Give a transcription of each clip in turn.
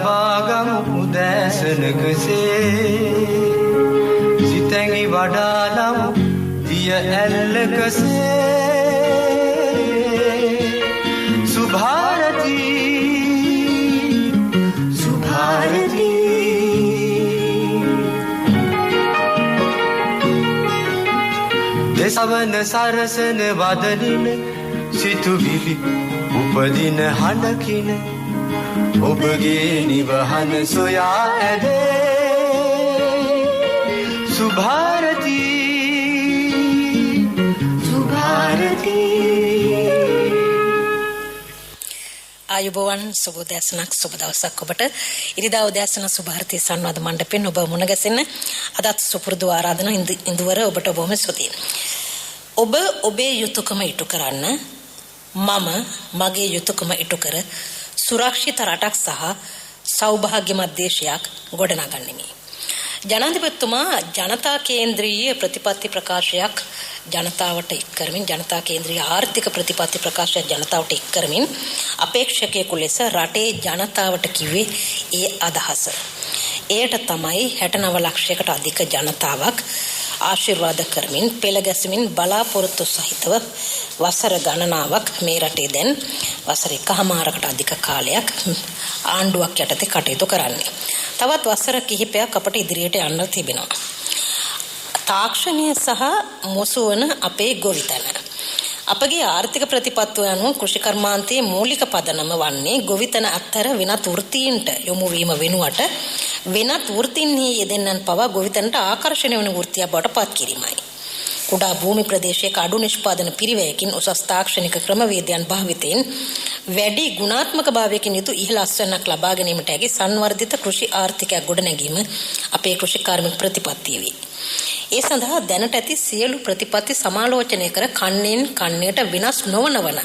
ලබාගමු උදෑසනකසේ සිතැඟි වඩාලමු දිය ඇල්ලකසේ සුභාරතී සුභාරතී දෙසවන සරසන වදනින සිතුවිලි උපදින හඬකින ඔබගේ නිවහන සොයා ඇදේ සුභාරතී සුභාරතී ආයුබෝවන් සුබ උදෑසනක් සුබ දවසක් ඔබට ඉරිදා උදෑසන සුභාරතී සංවාද මණ්ඩපයෙන් ඔබ මුණ ගැසෙන්න අදත් සුපුරුදු ආරාධන ඉඳුවර ඔබට බොහොම ස්තුතියි. ඔබ ඔබේ යුතුයකම ඉටු කරන්න මම මගේ යුතුයකම ඉටු කර සුරක්ෂිත රටක් සහ සෞභාග්‍යමත් දේශයක් ගොඩනගන්නෙමි. ජනාධිපතිතුමා ජනතා කේන්ද්‍රීය ප්‍රතිපත්ති ප්‍රකාශයක් ජනතාවට එක් කරමින් ජනතා කේන්ද්‍රීය ආර්ථික ප්‍රතිපත්ති ප්‍රකාශයක් ජනතාවට එක් කරමින් අපේක්ෂකයෙකු ලෙස රටේ ජනතාවට කිව්වේ ඒ අදහස. එයට තමයි 69 ලක්ෂයකට අධික ජනතාවක් ආශිර්වාද කරමින් පෙළ ගැසමින් බලාපොරොත්තු සහිතව වසර ගණනාවක් මේ රටේ දැන් වසර එකහමාරකට අධික කාලයක් ආණ්ඩුවක් යටතේ කටයුතු කරන්නේ. තවත් වසර කිහිපයක් අපට ඉදිරියට යන්න තිබෙනවා. තාක්ෂණය සහ මොසුවන අපේ ගොවිතැන. අපගේ ආර්ථික ප්‍රතිපත්තිය අනුව කෘෂිකර්මාන්තයේ මූලික පදනම වන්නේ ගොවිතැන අතර වෙනත් වෘත්තීන්ට යොමු වීම වෙනුවට වෙනත් වෘත්තීන්හි යෙදෙන්නන් පවා ගොවිතැනට ආකර්ෂණය වන වෘත්තියක් බවට පත් කිරීමයි. කුඩා භූමි ප්‍රදේශයක අඩු නිෂ්පාදන පිරිවැයකින් උසස් තාක්ෂණික ක්‍රමවේදයන් භාවිතයෙන් වැඩි ගුණාත්මක භාවයකින් යුතු ඉහළ අස්වැන්නක් ලබා ගැනීමට හැකි සංවර්ධිත කෘෂි ආර්ථිකයක් ගොඩනැගීම අපේ කෘෂි කාර්මික ප්‍රතිපත්තිය වේ. ඒ සඳහා දැනට ඇති සියලු ප්‍රතිපත්ති සමාලෝචනය කර කන්නේන් කන්නේට වෙනස් නොවනවන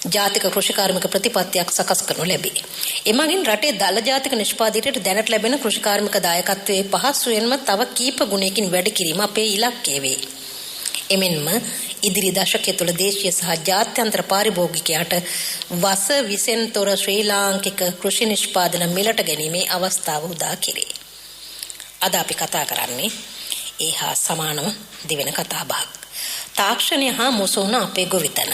ජාතික කෘෂි කාර්මික ප්‍රතිපත්තියක් සකස් කරනු ලැබේ. එමගින් රටේ දල ජාතික නිෂ්පාදිතයට දැනට ලැබෙන කෘෂි කාර්මික දායකත්වයේ පහසුවෙන්ම තව කීප ගුණයකින් වැඩි කිරීම අපේ ඉලක්කය වේ. එමෙන්ම ඉදිරි දශකය තුළ දේශීය සහ ජාත්‍යන්තර පාරිභෝගිකයාට වස විසෙන් තොර ශ්‍රී ලාංකික කෘෂි නිෂ්පාදන මිලට ගැනීමේ අවස්ථාව උදා කෙරේ. අද අපි කතා කරන්නේ ඒ හා සමානව දෙවෙන කතාබහක්. තාක්ෂණය හා මුසුවන අපේ ගොවිතැන.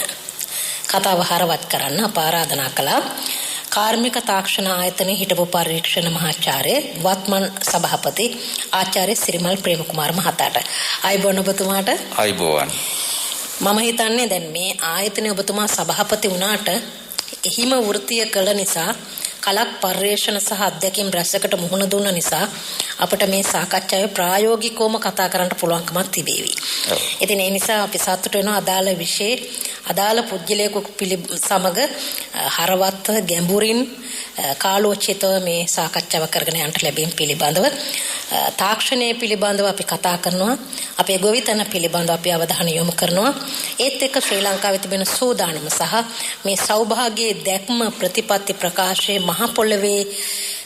කතාව හරවත් කරන්න අප ආරාධනා කළා කාර්මික තාක්ෂණ ආයතනයේ හිටපු පරීක්ෂණ මහාචාර්ය වත්මන් සභාපති ආචාර්ය සිරිමල් ප්‍රේමකුමාර මහතාට. අයිබෝන් ඔබතුමාට. අයිබෝන්. මම හිතන්නේ දැන් මේ ආයතනයේ ඔබතුමා සභාපති වුණාට එහිම වෘත්තීය කළ නිසා කලක් පර්යේෂණ සහ අධ්‍යක්ෂකම් රැසකට මුහුණ දුන්න නිසා අපිට මේ සාකච්ඡාවේ ප්‍රායෝගිකවම කතා කරන්න පුළුවන්කමක් තිබේවි. ඉතින් ඒ නිසා අපි සතුටු වෙනවා අදාළ විෂය අදාළ පුද්ගලයෙකු සමග හරවත්ව ගැඹුරින් කාලෝචිතව මේ සාකච්ඡාව කරගෙන යන්න ලැබීම පිළිබඳව තාක්ෂණය පිළිබඳව අපි කතා කරනවා. අපේ ගොවිතැන පිළිබඳව අපි අවධානය යොමු කරනවා. ඒත් එක්ක ශ්‍රී ලංකාවේ තිබෙන සූදානම සහ මේ සෞභාග්‍යයේ දැක්ම ප්‍රතිපත්ති ප්‍රකාශයේ මහ පොළවේ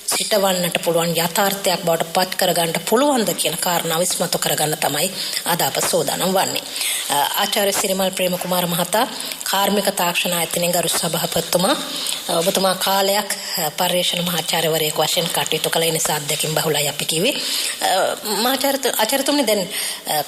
සිටවන්නට පුළුවන් යථාර්ථයක් බවට පත් කරගන්න පුළුවන්ද කියන කාරණාව විශ්මතු කරගන්න තමයි අද අප සෝදානම් වන්නේ. ආචාර්ය සිරිමල් ප්‍රේමකුමාර මහතා කාර්මික තාක්ෂණ ආයතනයේ ගරු සභාපතිතුමා ඔබතුමා කාලයක් පර්යේෂණ මහාචාර්යවරයෙකු වශයෙන් කටයුතු කළ නිසා අධ්‍යක්ෂින් බහුලයි අපි කිව්වේ. ආචාර්යතුමනි දැන්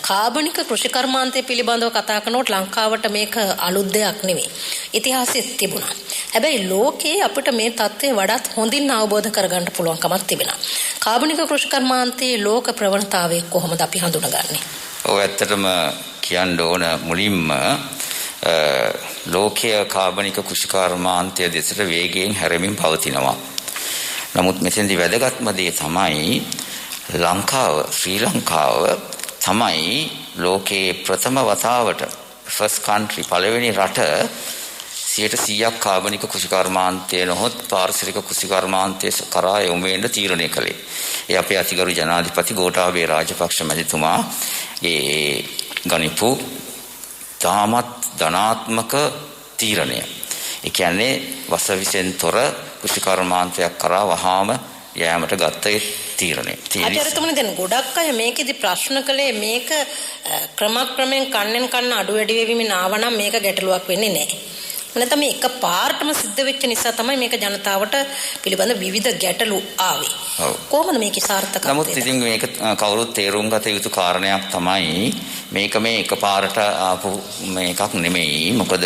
කාබනික කෘෂි කර්මාන්තය පිළිබඳව කතා කරනකොට ලංකාවට මේක අලුත් දෙයක් නෙවෙයි. ඉතිහාසෙත් තිබුණා. හැබැයි ලෝකයේ අපිට මේ தත්ත්වය වඩාත් හොඳින් අවබෝධ කරගන්න පුළුවන්කමක් තිබෙනවා. කාබනික කෘෂි කර්මාන්තයේ ලෝක ප්‍රවණතාවය කොහොමද අපි හඳුනගන්නේ? ඔව් ඇත්තටම කියන්න ඕන මුලින්ම ලෝකීය කාබනික කෘෂි කර්මාන්තය දෙසට වේගයෙන් හැරෙමින් පවතිනවා. නමුත් මෙතෙන්දී වැදගත්ම දේ තමයි ශ්‍රී ලංකාව තමයි ලෝකයේ ප්‍රථම වතාවට ෆස්ට් කන්ට්‍රි පළවෙනි රට 100% කාබනික කෘෂි කර්මාන්තය නොහොත් පාරිසරික කෘෂි කර්මාන්තය කරා යොමු වෙන්න තීරණය කළේ. ඒ අපේ අතිගරු ජනාධිපති ගෝඨාභය රාජපක්ෂ මැතිතුමාගේ ගනිපු තාමත් ධනාත්මක තීරණය. ඒ කියන්නේ වසවිසෙන් තොර කෘෂි කර්මාන්තයක් කරා වහාම යෑමට ගත්ත තීරණය. ආචාර්යතුමනි දැන් ගොඩක් අය මේකෙදි ප්‍රශ්න කළේ මේක ක්‍රමක්‍රමයෙන් කන්නෙන් කන්න අඩු වැඩි වෙමින් ආවනම් මේක ගැටලුවක් වෙන්නේ නැහැ. නැත්නම් මේ එක පාර්ටම සිද්ධ වෙච්ච නිසා තමයි මේක ජනතාවට පිළිබඳ විවිධ ගැටලු ආවේ. කොහොමද මේකේ සාර්ථකත්වය? නමුත් ඉතින් මේක කවුරුත් තේරුම් ගත යුතු කාරණයක් තමයි මේක මේ එකපාරට ආපු මේකක් නෙමෙයි. මොකද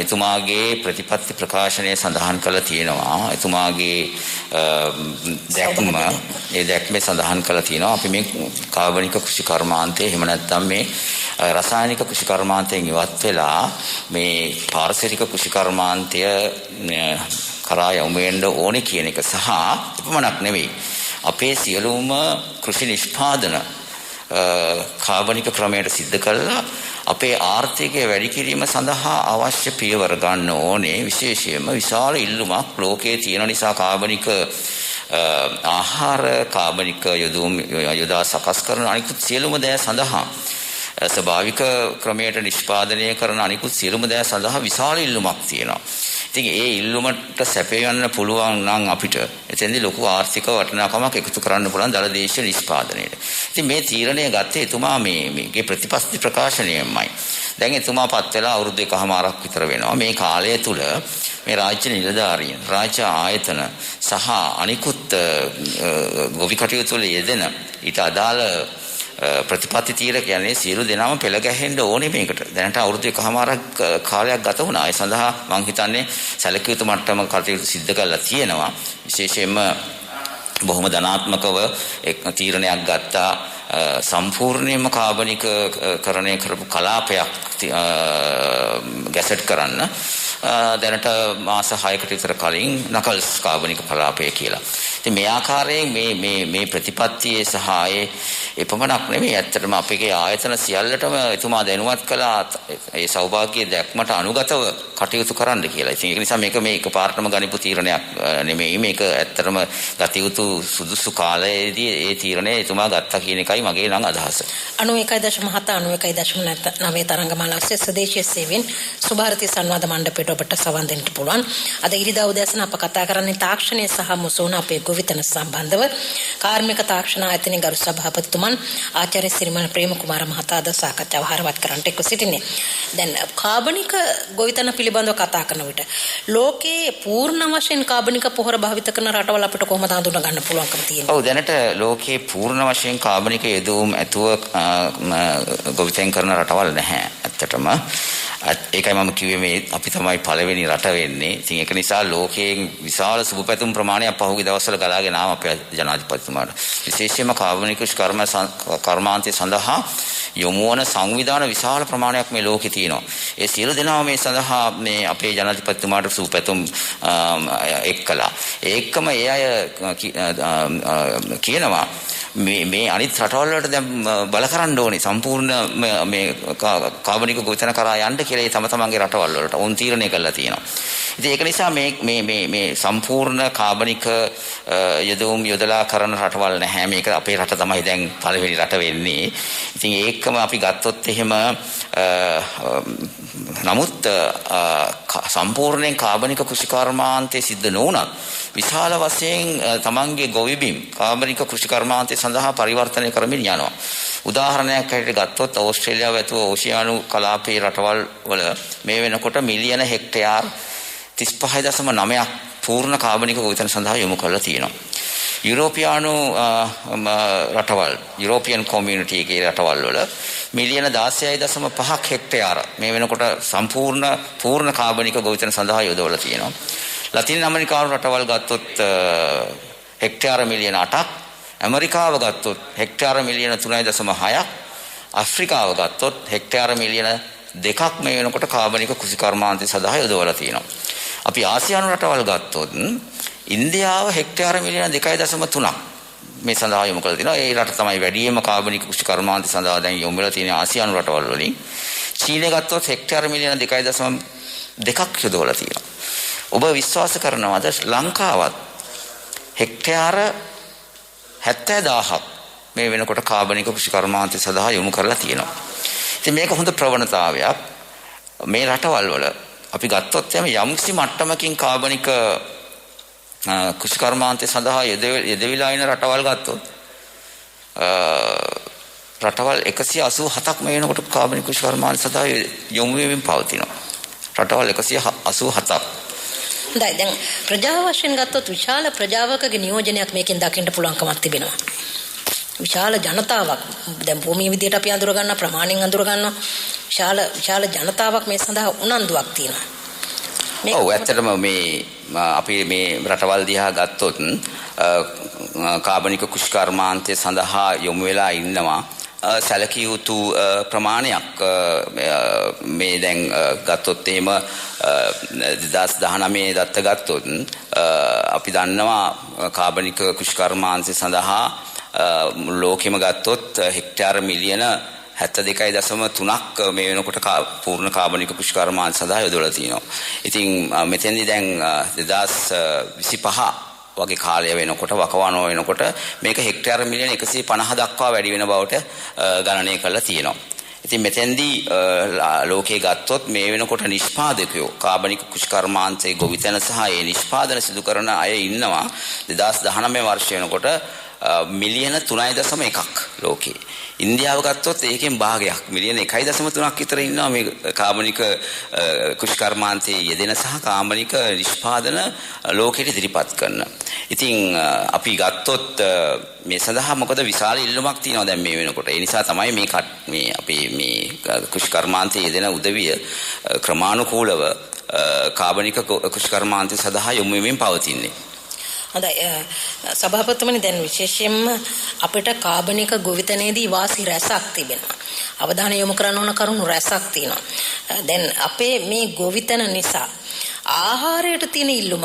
එතුමාගේ ප්‍රතිපත්ති ප්‍රකාශනය සඳහන් කරලා තියෙනවා. එතුමාගේ දැක්මේ සඳහන් කරලා තියෙනවා. අපි මේ කාබනික කෘෂිකර්මාන්තය එහෙම නැත්නම් මේ රසායනික කෘෂිකර්මාන්තයෙන් ඉවත් වෙලා මේ පාරිසරික කෘෂිකර්මාන්තය කරා යොමු වෙන්න ඕනේ කියන එක සහ එපමණක් නෙවෙයි අපේ සියලුම කෘෂි නිෂ්පාදන කාබනික ක්‍රමයට සිද්ධ කළා අපේ ආර්ථිකය වැඩි කිරීම සඳහා අවශ්‍ය පියවර ගන්න ඕනේ. විශේෂයෙන්ම විශාල ඉල්ලුමක් ලෝකයේ තියෙන නිසා කාබනික ආහාර කාබනික යොදා සකස් කරන අනිකුත් සියලුම දෑ සඳහා ස්වභාවික ක්‍රමයට නිෂ්පාදනය කරන අනිකුත් සියලුම දෑ සඳහා විශාල ඉල්ලුමක් තියෙනවා. ඉතින් ඒ ඉල්ලුමට සැපයන්න පුළුවන් නම් අපිට එතෙන්දී ලොකු ආර්ථික වටිනාකමක් එකතු කරන්න පුළුවන් දලදේශීය නිෂ්පාදනයට. ඉතින් මේ තීරණය ගත්තේ එතුමා මේගේ ප්‍රතිපත්ති ප්‍රකාශනයෙන්මයි. දැන් එතුමා පත් වෙලා අවුරුදු 1කමාරක් විතර වෙනවා. මේ කාලය තුල මේ රාජ්‍ය නිලධාරීන්, රාජ්‍ය ආයතන සහ අනිකුත් ගොවි කටයුතු වල යෙදෙන ඊට අදාළ ප්‍රතිපත්ති තීර කියන්නේ සියලු දෙනාම පෙළ ගැහෙන්න ඕනේ මේකට. දැනට අවුරුදු 1කමාරක් කාලයක් ගත වුණා. ඒ සඳහා මම හිතන්නේ සැලකිය යුතු මට්ටමක කටයුතු සිද්ධ කරලා තියෙනවා. විශේෂයෙන්ම බොහොම ධනාත්මකව එක් තීරණයක් ගත්තා සම්පූර්ණයෙන්ම කාබනිකකරණය කරපු කලාපයක් ගැසට් කරන්න. දැනට මාස 6කට විතර කලින් නකල්ස් කාබනික කලාපය කියලා. ඉතින් මේ ආකාරයෙන් මේ ප්‍රතිපත්තියේ සහායේ එපමණක් නෙමෙයි ඇත්තටම අපේ ආයතන සියල්ලටම එතුමා දැනුවත් කළා ඒ සෞභාග්‍ය දැක්මට අනුගතව කටයුතු කරන්න කියලා. ඉතින් ඒක නිසා මේක මේ එකපාරටම ගනිපු තීරණයක් නෙමෙයි. මේක ඇත්තටම ගත යුතු සුදුසු කාලයේදී ඒ තීරණය එතුමා ගත්තා කියන එකයි මගේ නම් අදහස. 91.7 91.9 තරංගමාලා ඔස්සේ ස්වදේශීය සේවයෙන් සුභාරතී සංවාද මණ්ඩපයට ඔබට සවන් දෙන්න පුළුවන්. අද ඉරිදා උදෑසන අප කතා කරන්නේ තාක්ෂණය සහ මුසෝන අපේ ගොවිතැන සම්බන්ධව. කාර්මික තාක්ෂණ ආයතනයේ ගරු සභාපතිතුමන් ආචාර්ය සිරිමල් ප්‍රේමකුමාර මහතා අද සාකච්ඡාව හරවත් කරන්නට එක්ව සිටින්නේ. දැන් කාබනික ගොවිතැන පිළිබඳව කතා කරන විට ලෝකයේ පූර්ණ වශයෙන් කාබනික පොහොර භාවිත කරන රටවල් අපිට කොහොමද හඳුනා ගන්න පුළුවන්කම තියෙන්නේ? ඔව් දැනට ලෝකයේ පූර්ණ වශයෙන් කාබනික යෙදවුම් ඇතුව ගොවිතැන් කරන රටවල් නැහැ ඇත්තටම. ඒකයි මම කිව්වේ මේ අපි තමයි පළවෙනි රට වෙන්නේ. ඉතින් ඒක නිසා ලෝකයෙන් විශාල සුබපැතුම් ප්‍රමාණයක් පහුගිය දවස්වල ගලාගෙන ආව අපේ ජනාධිපතිතුමාට. විශේෂයෙන්ම කාබනික කර්මාන්තය සඳහා යොමු වන සංවිධාන විශාල ප්‍රමාණයක් මේ ලෝකේ තියෙනවා. ඒ සියලු දෙනාම මේ සඳහා මේ අපේ ජනාධිපතිතුමාට සුබපැතුම් එක්කලා. ඒකම ඒ අය කියනවා මේ අනිත් රටවල් වලට දැන් බල කරන්න ඕනේ සම්පූර්ණ මේ කාබනික ගොවිතැන කරා යන්න කියලා තම තමන්ගේ රටවල් වලට උන් තීරණය කරලා තියෙනවා. ඉතින් ඒක නිසා මේ සම්පූර්ණ කාබනික යොදවුම් යොදලා කරන රටවල් නැහැ. මේක අපේ රට තමයි දැන් පළවෙනි රට වෙන්නේ. ඉතින් ඒකම අපි ගත්තොත් එහෙම නමුත් සම්පූර්ණයෙන් කාබනික කෘෂිකර්මාන්තයේ සිද්ධ නොවුනත් විශාල වශයෙන් තමන්ගේ ගොවිබිම් කාබනික කෘෂිකර්මාන්තය සඳහා පරිවර්තනය කරමින් යනවා. උදාහරණයක් හැටියට ගත්තොත් ඕස්ට්‍රේලියාව ඇතුළු ඕෂියානු කලාපයේ රටවල් වල මේ වෙනකොට මිලියන හෙක්ටයාර් 35.9ක් පූර්ණ කාබනික ගොවිතැන සඳහා යොමු කරලා තියෙනවා. යුරෝපියානු රටවල් යුරෝපියන් කොමියුනිටි එකේ රටවල් වල මිලියන 16.5ක් හෙක්ටයාර මේ වෙනකොට පූර්ණ කාබනික ගොවිතැන සඳහා යොදවලා තියෙනවා. ලතින් ඇමරිකානු රටවල් ගත්තොත් හෙක්ටයාර මිලියන 8ක්, ඇමරිකාව ගත්තොත් හෙක්ටයාර මිලියන 3.6ක්, අප්‍රිකාව ගත්තොත් හෙක්ටයාර මිලියන 2ක් මේ වෙනකොට කාබනික කෘෂිකර්මාන්තය සඳහා යොදවලා තියෙනවා. අපි ආසියානු රටවල් ගත්තොත් ඉන්දියාව හෙක්ටයාර මිලියන 2.3ක් මේ සඳහා යොමු කරලා තිනවා. ඒ රට තමයි වැඩිම කාබනික කෘෂිකර්මාන්තය සඳහා දැන් යොමු වෙලා තියෙන ආසියානු රටවල් වලින්. චීනය ගත්තොත් හෙක්ටයාර මිලියන 2.2ක් යොදවලා තියෙනවා. ඔබ විශ්වාස කරනවාද ලංකාවත් හෙක්ටයාර 70000ක් මේ වෙනකොට කාබනික කෘෂිකර්මාන්තය සඳහා යොමු කරලා තියෙනවා. ඉතින් මේක හොඳ ප්‍රවණතාවයක්. මේ රටවල් වල අපි ගත්තොත් යම්කිසි මට්ටමකින් කාබනික කෘෂිකර්මාන්තය සඳහා යෙදවිලා ඉන රටවල් ගත්තොත් රටවල් 187ක් මේ වෙනකොට කාබනික කෘෂිකර්මාන්තය සඳහා යොමු වෙමින් පවතිනවා. රටවල් 187ක්. හොඳයි. දැන් ප්‍රජාව වශයෙන් ගත්තොත් විශාල ප්‍රජාවකගේ නියෝජනයක් මේකෙන් දකින්න පුළුවන්කමක් තිබෙනවා. විශාල ජනතාවක් දැන් භූමිය විදියට අපි අඳුර ගන්න ප්‍රමාණයෙන් අඳුර ගන්නවා. විශාල ජනතාවක් මේ සඳහා උනන්දුවක් තියෙනවා. ඔව් ඇත්තටම මේ අපි මේ රටවල් දිහා ගත්තොත් කාබනික කුෂ්කර්මාන්තය සඳහා යොමු වෙලා ඉන්නවා සැලකිය යුතු ප්‍රමාණයක්. මේ දැන් ගත්තොත් එහෙම 2019 දත්ත ගත්තොත් අපි දන්නවා කාබනික කුෂ්කර්මාන්තය සඳහා ලෝකෙම ගත්තොත් හෙක්ටයාර මිලියන 72.3ක් මේ වෙනකොට පූර්ණ කාබනික කුෂ්කර්මාන්ත සඳහා යොදවලා තියෙනවා. ඉතින් මෙතෙන්දී දැන් 2025 වගේ කාලය වෙනකොට වකවානුව වෙනකොට මේක හෙක්ටයාර මිලියන 150 දක්වා වැඩි වෙන බවට ගණනය කරලා තියෙනවා. ඉතින් මෙතෙන්දී ලෝකයේ ගත්තොත් මේ වෙනකොට නිෂ්පාදකයෝ කාබනික කුෂ්කර්මාන්තයේ ගොවිතැන සහ ඒ නිෂ්පාදන සිදු කරන අය ඉන්නවා 2019 වර්ෂය වෙනකොට මිලියන 3.1ක් ලෝකේ. ඉන්දියාව ගත්තොත් ඒකෙන් භාගයක් මිලියන 1.3ක් විතර ඉන්නවා මේ කාබනික කුෂ්කර්මාන්තයේ යෙදෙන සහ කාබනික නිෂ්පාදන ලෝකෙට ඉදිරිපත් කරන. ඉතින් අපි ගත්තොත් මේ සඳහා මොකද විශාල ඉල්ලුමක් තියෙනවා දැන් මේ වෙනකොට. ඒ නිසා තමයි මේ අපේ මේ කුෂ්කර්මාන්තයේ යෙදෙන උදවිය ක්‍රමානුකූලව කාබනික කුෂ්කර්මාන්තය සඳහා යොමු වෙමින් පවතින්නේ. හොඳයි සභාපතිතුමනි දැන් විශේෂයෙන්ම අපිට කාබනික ගොවිතැනේදී වාසි රැසක් තිබෙනවා. අවධානය යොමු කරන්න ඕන කරුණු රැසක් තියෙනවා. දැන් අපේ මේ ගොවිතැන නිසා ආහාරයට තියෙන ඉල්ලුම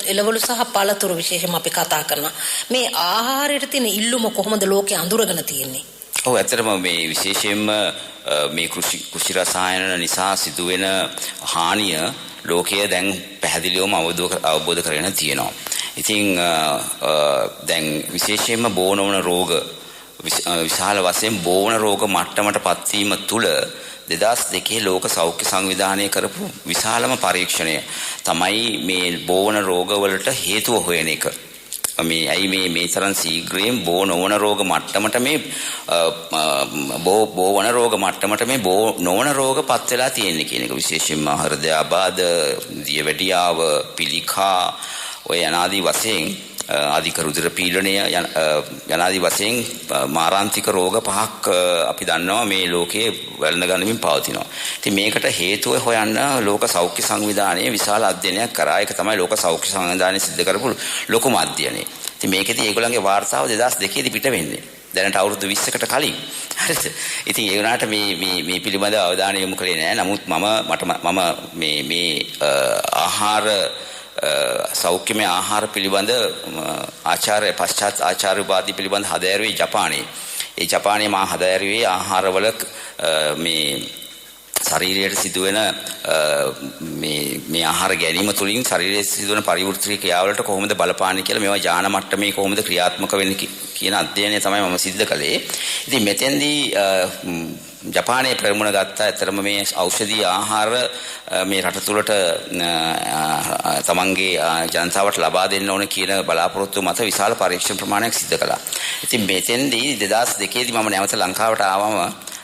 එළවලු සහ පළතුරු විශේෂයෙන්ම අපි කතා කරනවා. මේ ආහාරයට තියෙන ඉල්ලුම කොහොමද ලෝකේ අඳුරගෙන තියෙන්නේ? ඔව් ඇත්තටම මේ විශේෂයෙන්ම මේ කෘෂි රසායන නිසා සිදුවෙන හානිය ලෝකයේ දැන් පැහැදිලිවම අවබෝධ කරගෙන තියෙනවා. ඉතින් දැන් විශේෂයෙන්ම බෝනවන රෝග විශාල වශයෙන් බෝවන රෝග මට්ටමට පත්වීම තුළ 2002 ලෝක සෞඛ්‍ය සංවිධානය කරපු විශාලම පරීක්ෂණය තමයි මේ බෝවන රෝගවලට හේතුව හොයන එක. මේ ඇයි මේ තරම් ශීඝ්‍රයෙන් බෝ නොවන රෝග මට්ටමට මේ බෝවන රෝග මට්ටමට මේ බෝ නොවන රෝග පත් වෙලා තියෙන්නේ කියන එක. විශේෂයෙන්ම හෘදයාබාධ, දියවැඩියාව, පිළිකා ඔය අනාදී වශයෙන් අධික රුධිර පීඩනය යනාදී වශයෙන් මාරාන්තික රෝග පහක් අපි දන්නවා මේ ලෝකයේ වැළඳ ගන්නමින් පවතිනවා. ඉතින් මේකට හේතුව හොයන්න ලෝක සෞඛ්‍ය සංවිධානයේ විශාල අධ්‍යයනයක් කරා. ඒක තමයි ලෝක සෞඛ්‍ය සංවිධානයේ සිදු කරපු ලොකුම අධ්‍යයනය. ඉතින් මේකෙදී ඒගොල්ලන්ගේ වාර්තාව 2002 දී පිට වෙන්නේ. දැනට අවුරුදු 20කට කලින්. හරිද? ඉතින් ඒ වුණාට මේ පිළිබඳව අවධානය යොමු කළේ නැහැ. නමුත් මම මේ ආහාර සෞඛ්‍යමය ආහාර පිළිබඳ පශ්චාත් ආචාර්යවාදී පිළිබඳ හදෑරුවේ ජපානයේ. ඒ ජපානයේ මා හදෑරුවේ ආහාරවල මේ ශරීරයට සිදුවෙන මේ ආහාර ගැනීම තුළින් ශරීරයේ සිදුවන පරිවෘත්තීය ක්‍රියාවලට කොහොමද බලපාන්නේ කියලා මේවා ඥාන මට්ටමේ කොහොමද ක්‍රියාත්මක වෙන්නේ කියන අධ්‍යයනය තමයි මම සිද්ධ කළේ. ඉතින් මෙතෙන්දී ජපානයේ ප්‍රමුණ ගත්තා. ඇතරම මේ ඖෂධීය ආහාර මේ රට තුළට තමන්ගේ ජනතාවට ලබා දෙන්න ඕන කියන බලාපොරොත්තු මත විශාල පරීක්ෂණ ප්‍රමාණයක් සිදු කළා. ඉතින් මෙතෙන්දී 2002 දී මම නැවත ලංකාවට ආවම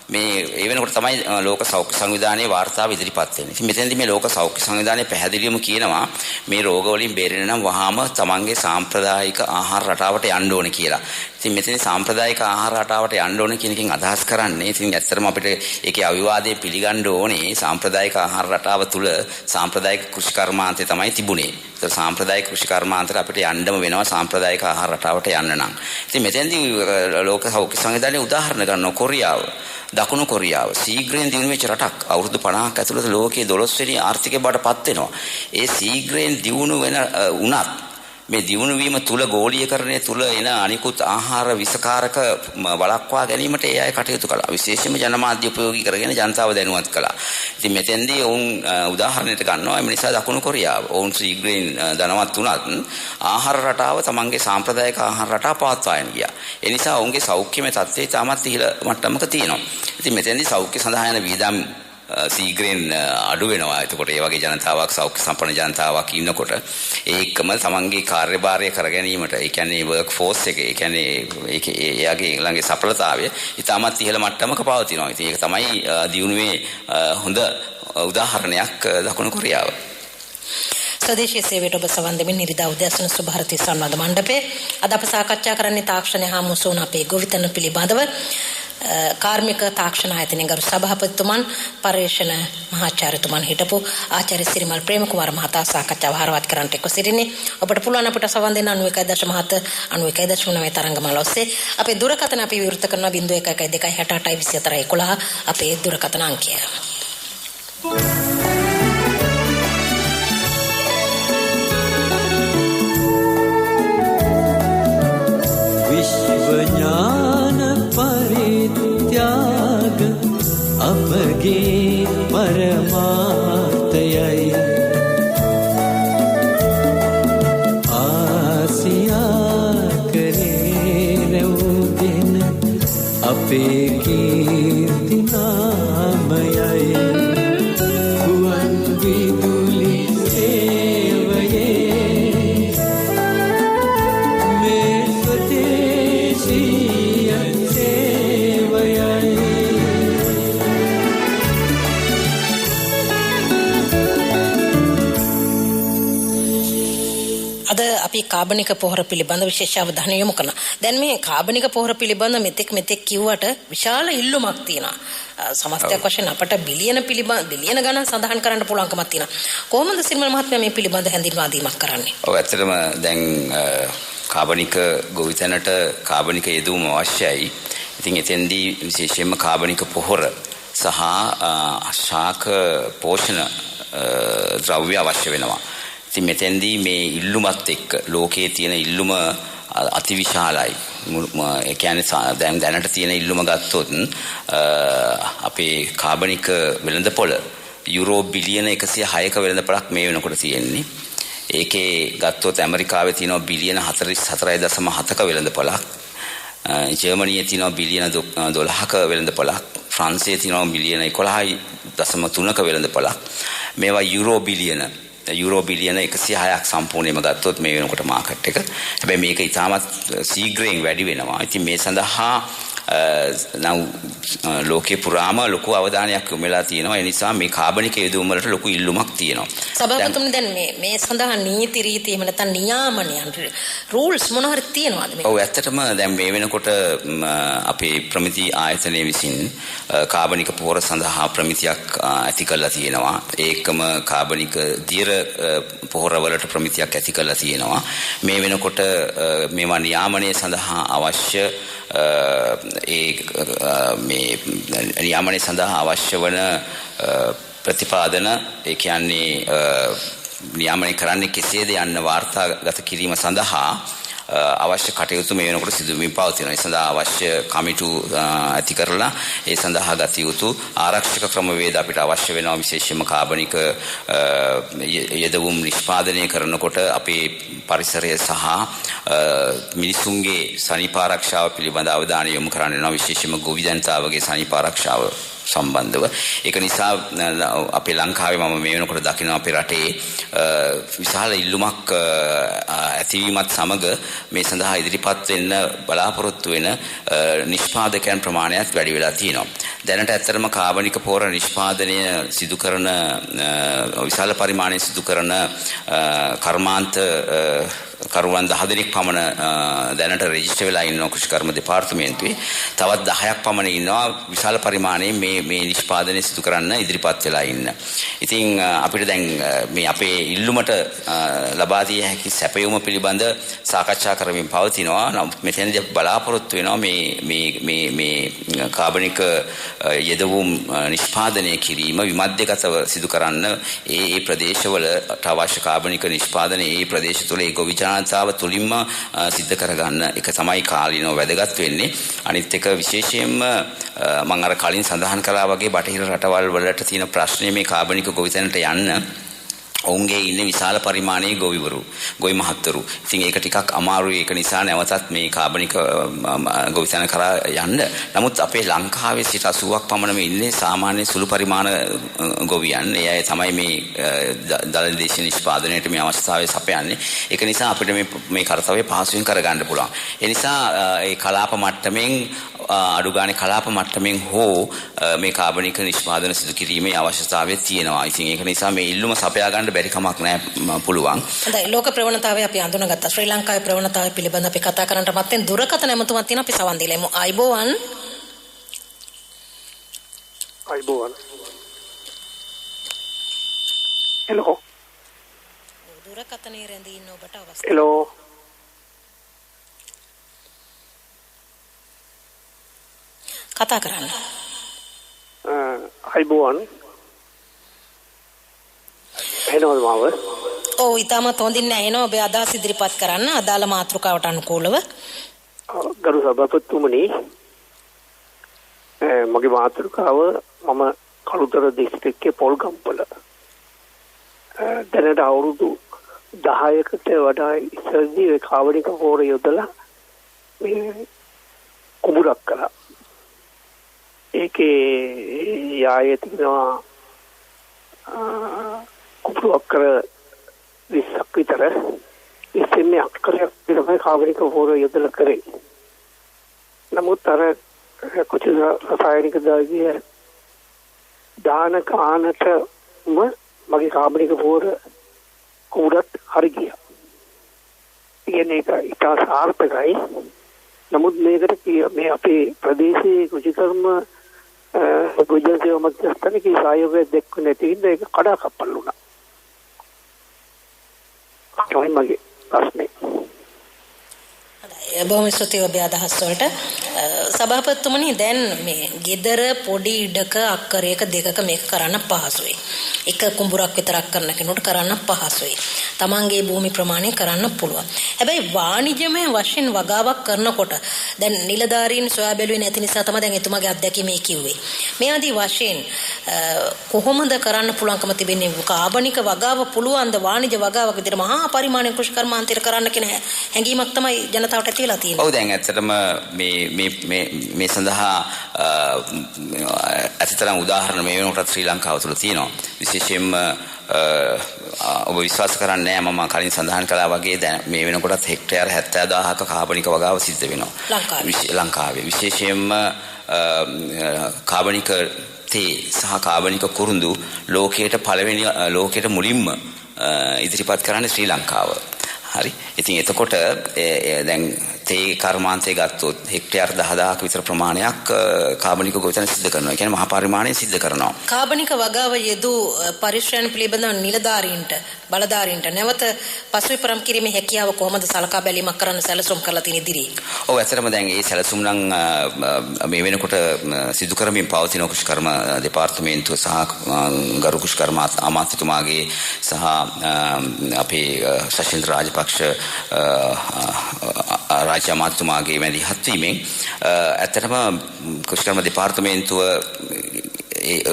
මේ ඒ වෙනකොට තමයි ලෝක සෞඛ්‍ය සංවිධානයේ වාර්තාව ඉදිරිපත් වෙන්නේ. ඉතින් මෙතෙන්දී මේ ලෝක සෞඛ්‍ය සංවිධානයේ පැහැදිලිවම කියනවා මේ රෝග වලින් බේරෙන්න නම් වහාම තමන්ගේ සාම්ප්‍රදායික ආහාර රටාවට යන්න ඕනේ කියලා. ඉතින් මෙතන සාම්ප්‍රදායික ආහාර රටාවට යන්න ඕනේ කියන එකෙන් අදහස් කරන්නේ ඉතින් ඇත්තටම අපිට ඒකේ අවිවාදයේ පිළිගන්න ඕනේ සාම්ප්‍රදායික ආහාර රටාව තුළ සාම්ප්‍රදායික කෘෂිකර්මාන්තය තමයි තිබුණේ. ඒක සාම්ප්‍රදායික කෘෂිකර්මාන්තයට අපිට යන්නම වෙනවා සාම්ප්‍රදායික ආහාර රටාවට යන්න නම්. ඉතින් මෙතෙන්දී ලෝක සෞඛ්‍ය සංවිධානයේ උදාහරණ ගන්නවා කොරියාව. දකුණු කොරියාව ශීඝ්‍රයෙන් දියුණු වෙච්ච රටක්. අවුරුදු 50ක් ඇතුළත ලෝකයේ 12 වෙනි ආර්ථිකය බවට පත් වෙනවා. ඒ ශීඝ්‍රයෙන් දියුණු වෙන උනත් මේ දියුණු වීම තුල ගෝලීකරණය තුල එන අනිකුත් ආහාර විසකාරක වළක්වා ගැනීමට ඒ අය කටයුතු කළා. විශේෂයෙන්ම ජනමාධ්‍ය උපයෝගී කරගෙන ජනතාව දැනුවත් කළා. ඉතින් මෙතෙන්දී ඔවුන් උදාහරණයක් ගන්නවා. ඒ නිසා දකුණු කොරියාව ඔවුන් ශීඝ්‍රයෙන් ධනවත් වුණත් ආහාර රටාව තමන්ගේ සාම්ප්‍රදායික ආහාර රටාව පවත්වාගෙන ගියා. ඒ නිසා ඔවුන්ගේ සෞඛ්‍යමය තත්ත්වය තාමත් ඉහළ මට්ටමක තියෙනවා. ඉතින් මෙතෙන්දී සෞඛ්‍ය සඳහා යන වියදම් ශීඝ්‍රයෙන් අඩු වෙනවා. එතකොට ඒ වගේ ජනතාවක් සෞඛ්‍ය සම්පන්න ජනතාවක් ඉන්නකොට ඒකම තමන්ගේ කාර්යභාරය කර ගැනීමට ඒ කියන්නේ වර්ක් ෆෝස් එක ඒ කියන්නේ එයාගේ ළඟේ සඵලතාවය ඉතාමත් ඉහළ මට්ටමක පවතිනවා. ඉතින් ඒක තමයි දියුණුවේ හොඳ උදාහරණයක් දකුණු කොරියාව. ස්වදේශීය සේවයට ඔබ සවන් දෙමින් ඉරිදා උදෑසන සුභාරතී සංවාද මණ්ඩපේ අද අප සාකච්ඡා කරන්නේ තාක්ෂණය හා මුසුවන අපේ ගොවිතැන පිළිබඳව කාර්මික තාක්ෂණ ආයතනයේ ගරු සභාපතිතුමන් පර්යේෂණ මහාචාර්යතුමන් හිටපු ආචාර්ය සිරිමල් ප්‍රේමකුමාර මහතා සාකච්ඡාව හරවත් කරන්නට එක්ව සිටින්නේ. ඔබට පුළුවන් අපිට සවන් දෙන්න 91.7 91.9 තරංගමාල ඔස්සේ අපේ දුරකථන අපි විවෘත කරනවා 0112682411 අපේ දුරකථන අංකය. විඥාන පරිත්‍යාග අපගේ පරමාර්ථයයි ආසියා කරේ රැවුගෙන අපේ කීර්ති නාමයයි ගුවන් විදුලි අද අපි කාබනික පොහොර පිළිබඳ විශේෂ අවධානය යොමු කරනවා. දැන් මේ කාබනික පොහොර පිළිබඳ මෙතෙක් කිව්වට විශාල ඉල්ලුමක් තියෙනවා. සමස්තයක් වශයෙන් අපට බිලියන ගණන් සඳහන් කරන්න පුළුවන්කමක් තියෙනවා. කොහොමද සිරිමල් මහත්මයා මේ පිළිබඳ හැඳින්වා දීමක් කරන්නේ? ඔව් ඇත්තටම දැන් කාබනික ගොවිතැනට කාබනික යෙදවීම අවශ්‍යයි. ඉතින් එතෙන්දී විශේෂයෙන්ම කාබනික පොහොර සහ ශාක පෝෂණ ද්‍රව්‍ය අවශ්‍ය වෙනවා. ඉතින් මෙතෙන්දී මේ ඉල්ලුමත් එක්ක ලෝකයේ තියෙන ඉල්ලුම අතිවිශාලයි. ඒ කියන්නේ දැනට තියෙන ඉල්ලුම ගත්තොත් අපේ කාබනික වෙළඳපොළ යුරෝ බිලියන 106ක වෙළඳපොළක් මේ වෙනකොට තියෙන්නේ. ඒකේ ගත්තොත් ඇමරිකාවේ තියෙනවා බිලියන 44.7ක වෙළඳපොළක්. ජර්මනියේ තියෙනවා බිලියන 12ක වෙළඳපොළක්. ෆ්‍රාන්සයේ තියෙනවා බිලියන 11.3ක වෙළඳපොළක්. මේවා යුරෝ බිලියන 106ක් සම්පූර්ණයෙන්ම ගත්තොත් මේ වෙනකොට මාකට් එක. හැබැයි මේක ඉතාමත් ශීඝ්‍රයෙන් වැඩි වෙනවා. ඉතින් මේ සඳහා ලෝකේ පුරාම ලොකු අවධානයක් යොමු වෙලා තියෙනවා. ඒ නිසා මේ කාබනික යෙදවීම් වලට ලොකු ඉල්ලුමක් තියෙනවා. සභාපතිතුමනි දැන් මේ සඳහා නීති රීති එහෙම නැත්නම් නියාමනයන් රූල්ස් මොන හරි තියෙනවද මේ? ඔව් ඇත්තටම දැන් මේ වෙනකොට අපේ ප්‍රමිති ආයතනය විසින් කාබනික පොහොර සඳහා ප්‍රමිතියක් ඇති කරලා තියෙනවා. ඒකම කාබනික දියර පොහොර වලට ප්‍රමිතියක් ඇති කරලා තියෙනවා. මේ වෙනකොට මේවා නියාමනය සඳහා අවශ්‍ය මේ නියාමනය සඳහා අවශ්‍ය වන ප්‍රතිපාදන ඒ කියන්නේ නියාමනය කරන්නේ කෙසේද යන්න වාර්තාගත කිරීම සඳහා අවශ්‍ය කටයුතු මේ වෙනකොට සිදු වෙමින් පවතිනවා. ඒ සඳහා අවශ්‍ය කමිටු ඇති කරලා ඒ සඳහා ගත යුතු ආරක්ෂක ක්‍රමවේද අපිට අවශ්‍ය වෙනවා. විශේෂයෙන්ම කාබනික යෙදවුම් නිෂ්පාදනය කරනකොට අපේ පරිසරය සහ මිනිසුන්ගේ සනීප ආරක්ෂාව පිළිබඳ අවධානය යොමු කරන්න වෙනවා. විශේෂයෙන්ම ගොවිදැනතාවගේ සනීප ආරක්ෂාව සම්බන්ධව. ඒක නිසා අපේ ලංකාවේ මම මේ වෙනකොට දකිනවා අපේ රටේ විශාල ඉල්ලුමක් ඇතිවීමත් සමග මේ සඳහා ඉදිරිපත් වෙන්න බලාපොරොත්තු වෙන නිෂ්පාදකයන් ප්‍රමාණයත් වැඩි වෙලා තියෙනවා. දැනට ඇත්තටම කාබනික පොහොර නිෂ්පාදනය සිදු කරන විශාල පරිමාණයේ සිදු කරන කර්මාන්ත කරුවන් 10 දෙනෙක් පමණ දැනට රෙජිස්ටර් වෙලා ඉන්නවා කෘෂිකර්ම දෙපාර්තමේන්තුවේ. තවත් 10ක් පමණ ඉන්නවා විශාල පරිමාණයේ මේ නිෂ්පාදනය සිදු කරන්න ඉදිරිපත් වෙලා ඉන්න. ඉතින් අපිට දැන් මේ අපේ ඉල්ලුමට ලබා දිය හැකි සැපයුම පිළිබඳ සාකච්ඡා කරමින් පවතිනවා. මෙතනදී බලාපොරොත්තු වෙනවා මේ කාබනික යෙදවුම් නිෂ්පාදනය කිරීම විමධ්‍යගතව සිදු කරන්න ඒ ප්‍රදේශවලට අවශ්‍ය කාබනික නිෂ්පාදනය ඒ ප්‍රදේශ තුළ ඒ ගොවිජනතාව තුළින්ම සිද්ධ කරගන්න එක තමයි කාලීනව වැදගත් වෙන්නේ. අනිත් එක විශේෂයෙන්ම මම අර කලින් සඳහන් කළා වගේ බටහිර රටවල් වලට තියෙන ප්‍රශ්නේ මේ කාබනික ගොවිතැනට යන්න ඔවුන්ගේ ඉන්නේ විශාල පරිමාණයේ ගොවි මහත්වරු. ඉතින් ඒක ටිකක් අමාරුයි. ඒක නිසා නැවතත් මේ කාබනික ගොවිතැන කරා යන්න. නමුත් අපේ ලංකාවේ සිට 80ක් පමණම ඉන්නේ සාමාන්‍ය සුළු පරිමාණ ගොවියන්. ඒ අය තමයි මේ දළ දේශීය නිෂ්පාදනයට මේ අවස්ථාවේ සපයන්නේ. ඒක නිසා අපිට මේ කාර්යය පහසුවෙන් කරගන්න පුළුවන්. ඒ නිසා ඒ කලාප මට්ටමින් අඩු ගානේ කලාප මට්ටමින් හෝ මේ කාබනික නිෂ්පාදන සිදු කිරීමේ අවශ්‍යතාවය තියෙනවා. ඉතින් ඒක නිසා මේ ඉල්ලුම සපයා ගන්න බැරි කමක් නැහැ පුළුවන්. හොඳයි ලෝක ප්‍රවණතාවය අපි අඳුනගත්තා. ශ්‍රී ලංකාවේ ප්‍රවණතාවය පිළිබඳව අපි කතා කරන්නට මත්තෙන් දුරකථන ඇමතුමක් තියෙනවා අපි සවන් දීලෙමු. අයිබෝවන්. අයිබෝවන්. හෙලෝ. දුරකථනයේ රැඳී ඉන්න ඔබට අවස්ථාව. හෙලෝ. කතා කරන්න. අයිබෝවන්. එනවද මාව? ඔව් ඊටමත් හොඳින් ඇහෙනවා. ඔබේ අදහස් ඉදිරිපත් කරන්න අදාළ මාතෘකාවට අනුකූලව. ගරු සභාපතිතුමනි මගේ මාතෘකාව මම කළුතර දිස්ත්‍රික්කයේ පොල්ගම්පල දැනට අවුරුදු 10කට වඩා ඉස්සරදී කාබනික පොර යොදලා මේ කුඹුරක් කළා. ඒකේ යායේ තිබෙනවා කුඹුරු අක්කර 20ක් විතර. ඉතින් අක්කරයක් විතර කාබනික පොර යොදලා කරේ. නමුත් අර කුචි රසායනික ද්‍රව්‍ය දාන කාණටම මගේ කාබනික පොර කුඹුරත් හරි ගියා. ඉන්නේ ඒක ඉතා සාර්ථකයි. නමුත් මේකට මේ අපේ ප්‍රදේශයේ කුචිකර්ම ගොජන්සේ මධ්‍යස්ථානයේ සහයෝගය දෙක්ක නැති හින්දා ඒක කඩාකප්පල් වුණා. තමයි මගේ ප්‍රශ්නේ. බොහොම ස්තුතියි ඔබේ අදහස් වලට. සභාපතිතුමනි දැන් මේ gedara පොඩි ඉඩක අක්කරයක දෙකක මේක කරන්න පහසුයි. එක කුඹුරක් විතරක් කරන කෙනෙකුට කරන්න පහසුයි. තමන්ගේ භූමි ප්‍රමාණය කරන්න පුළුවන්. හැබැයි වාණිජමය වශයෙන් වගාවක් කරනකොට දැන් නිලධාරීන් සොයා බැලුවේ නැති නිසා තමයි දැන් එතුමාගේ අත්දැකීම කිව්වේ. මේ ආදී වශයෙන් කොහොමද කරන්න පුළුවන්කම තිබෙන්නේ? කාබනික වගාව පුළුවන් ද වාණිජ වගාවක් විදිහට මහා පරිමාණයෙන් කෘෂිකර්මාන්තයට කරන්න කියන හැඟීමක් තමයි ජනතාවට ඇතිලා තියෙන්නේ. ඔව් දැන් ඇත්තටම මේ සඳහා ඇත්තටම උදාහරණ මේ වෙනකොට ශ්‍රී ලංකාව තුළ තියෙනවා. විශේෂයෙන්ම ඔබ විශ්වාස කරන්නේ නැහැ මම කලින් සඳහන් කළා වගේ දැන් මේ වෙනකොටත් හෙක්ටයාර 70000ක කාබනික වගාව සිද්ධ වෙනවා ලංකාවේ. විශේෂයෙන්ම කාබනික තේ සහ කාබනික කුරුඳු ලෝකයට මුලින්ම ඉදිරිපත් කරන්නේ ශ්‍රී ලංකාව. හරි. ඉතින් එතකොට දැන් තේ කර්මාන්තය ගත්තොත් හෙක්ටයාර 10000ක විතර ප්‍රමාණයක් කාබනික ගොවිතැන සිද්ධ කරනවා. ඒ කියන්නේ මහා පරිමාණයෙන් සිද්ධ කරනවා. කාබනික වගාව යෙදූ පරිශ්‍රයන් පිළිබඳව නිලධාරීන්ට බලධාරීන්ට නැවත පසුවිපරම් කිරීමේ හැකියාව කොහොමද සලකා බැලීමක් කරන්න සැලසුම් කරලා තියෙන ඉදිරියේ? ඔව් ඇත්තටම දැන් මේ සැලසුම් නම් මේ වෙනකොට සිදු කරමින් පවතින කුෂ්කර්ම දෙපාර්තමේන්තුව සහ ගරු කෘෂිකර්ම අමාත්‍යතුමාගේ සහ අපේ ශෂීන්ද්‍ර රාජපක්ෂ රාජ්‍ය අමාත්‍යතුමාගේ මැදිහත් වීමෙන් ඇත්තටම කෘෂිකර්ම දෙපාර්තමේන්තුව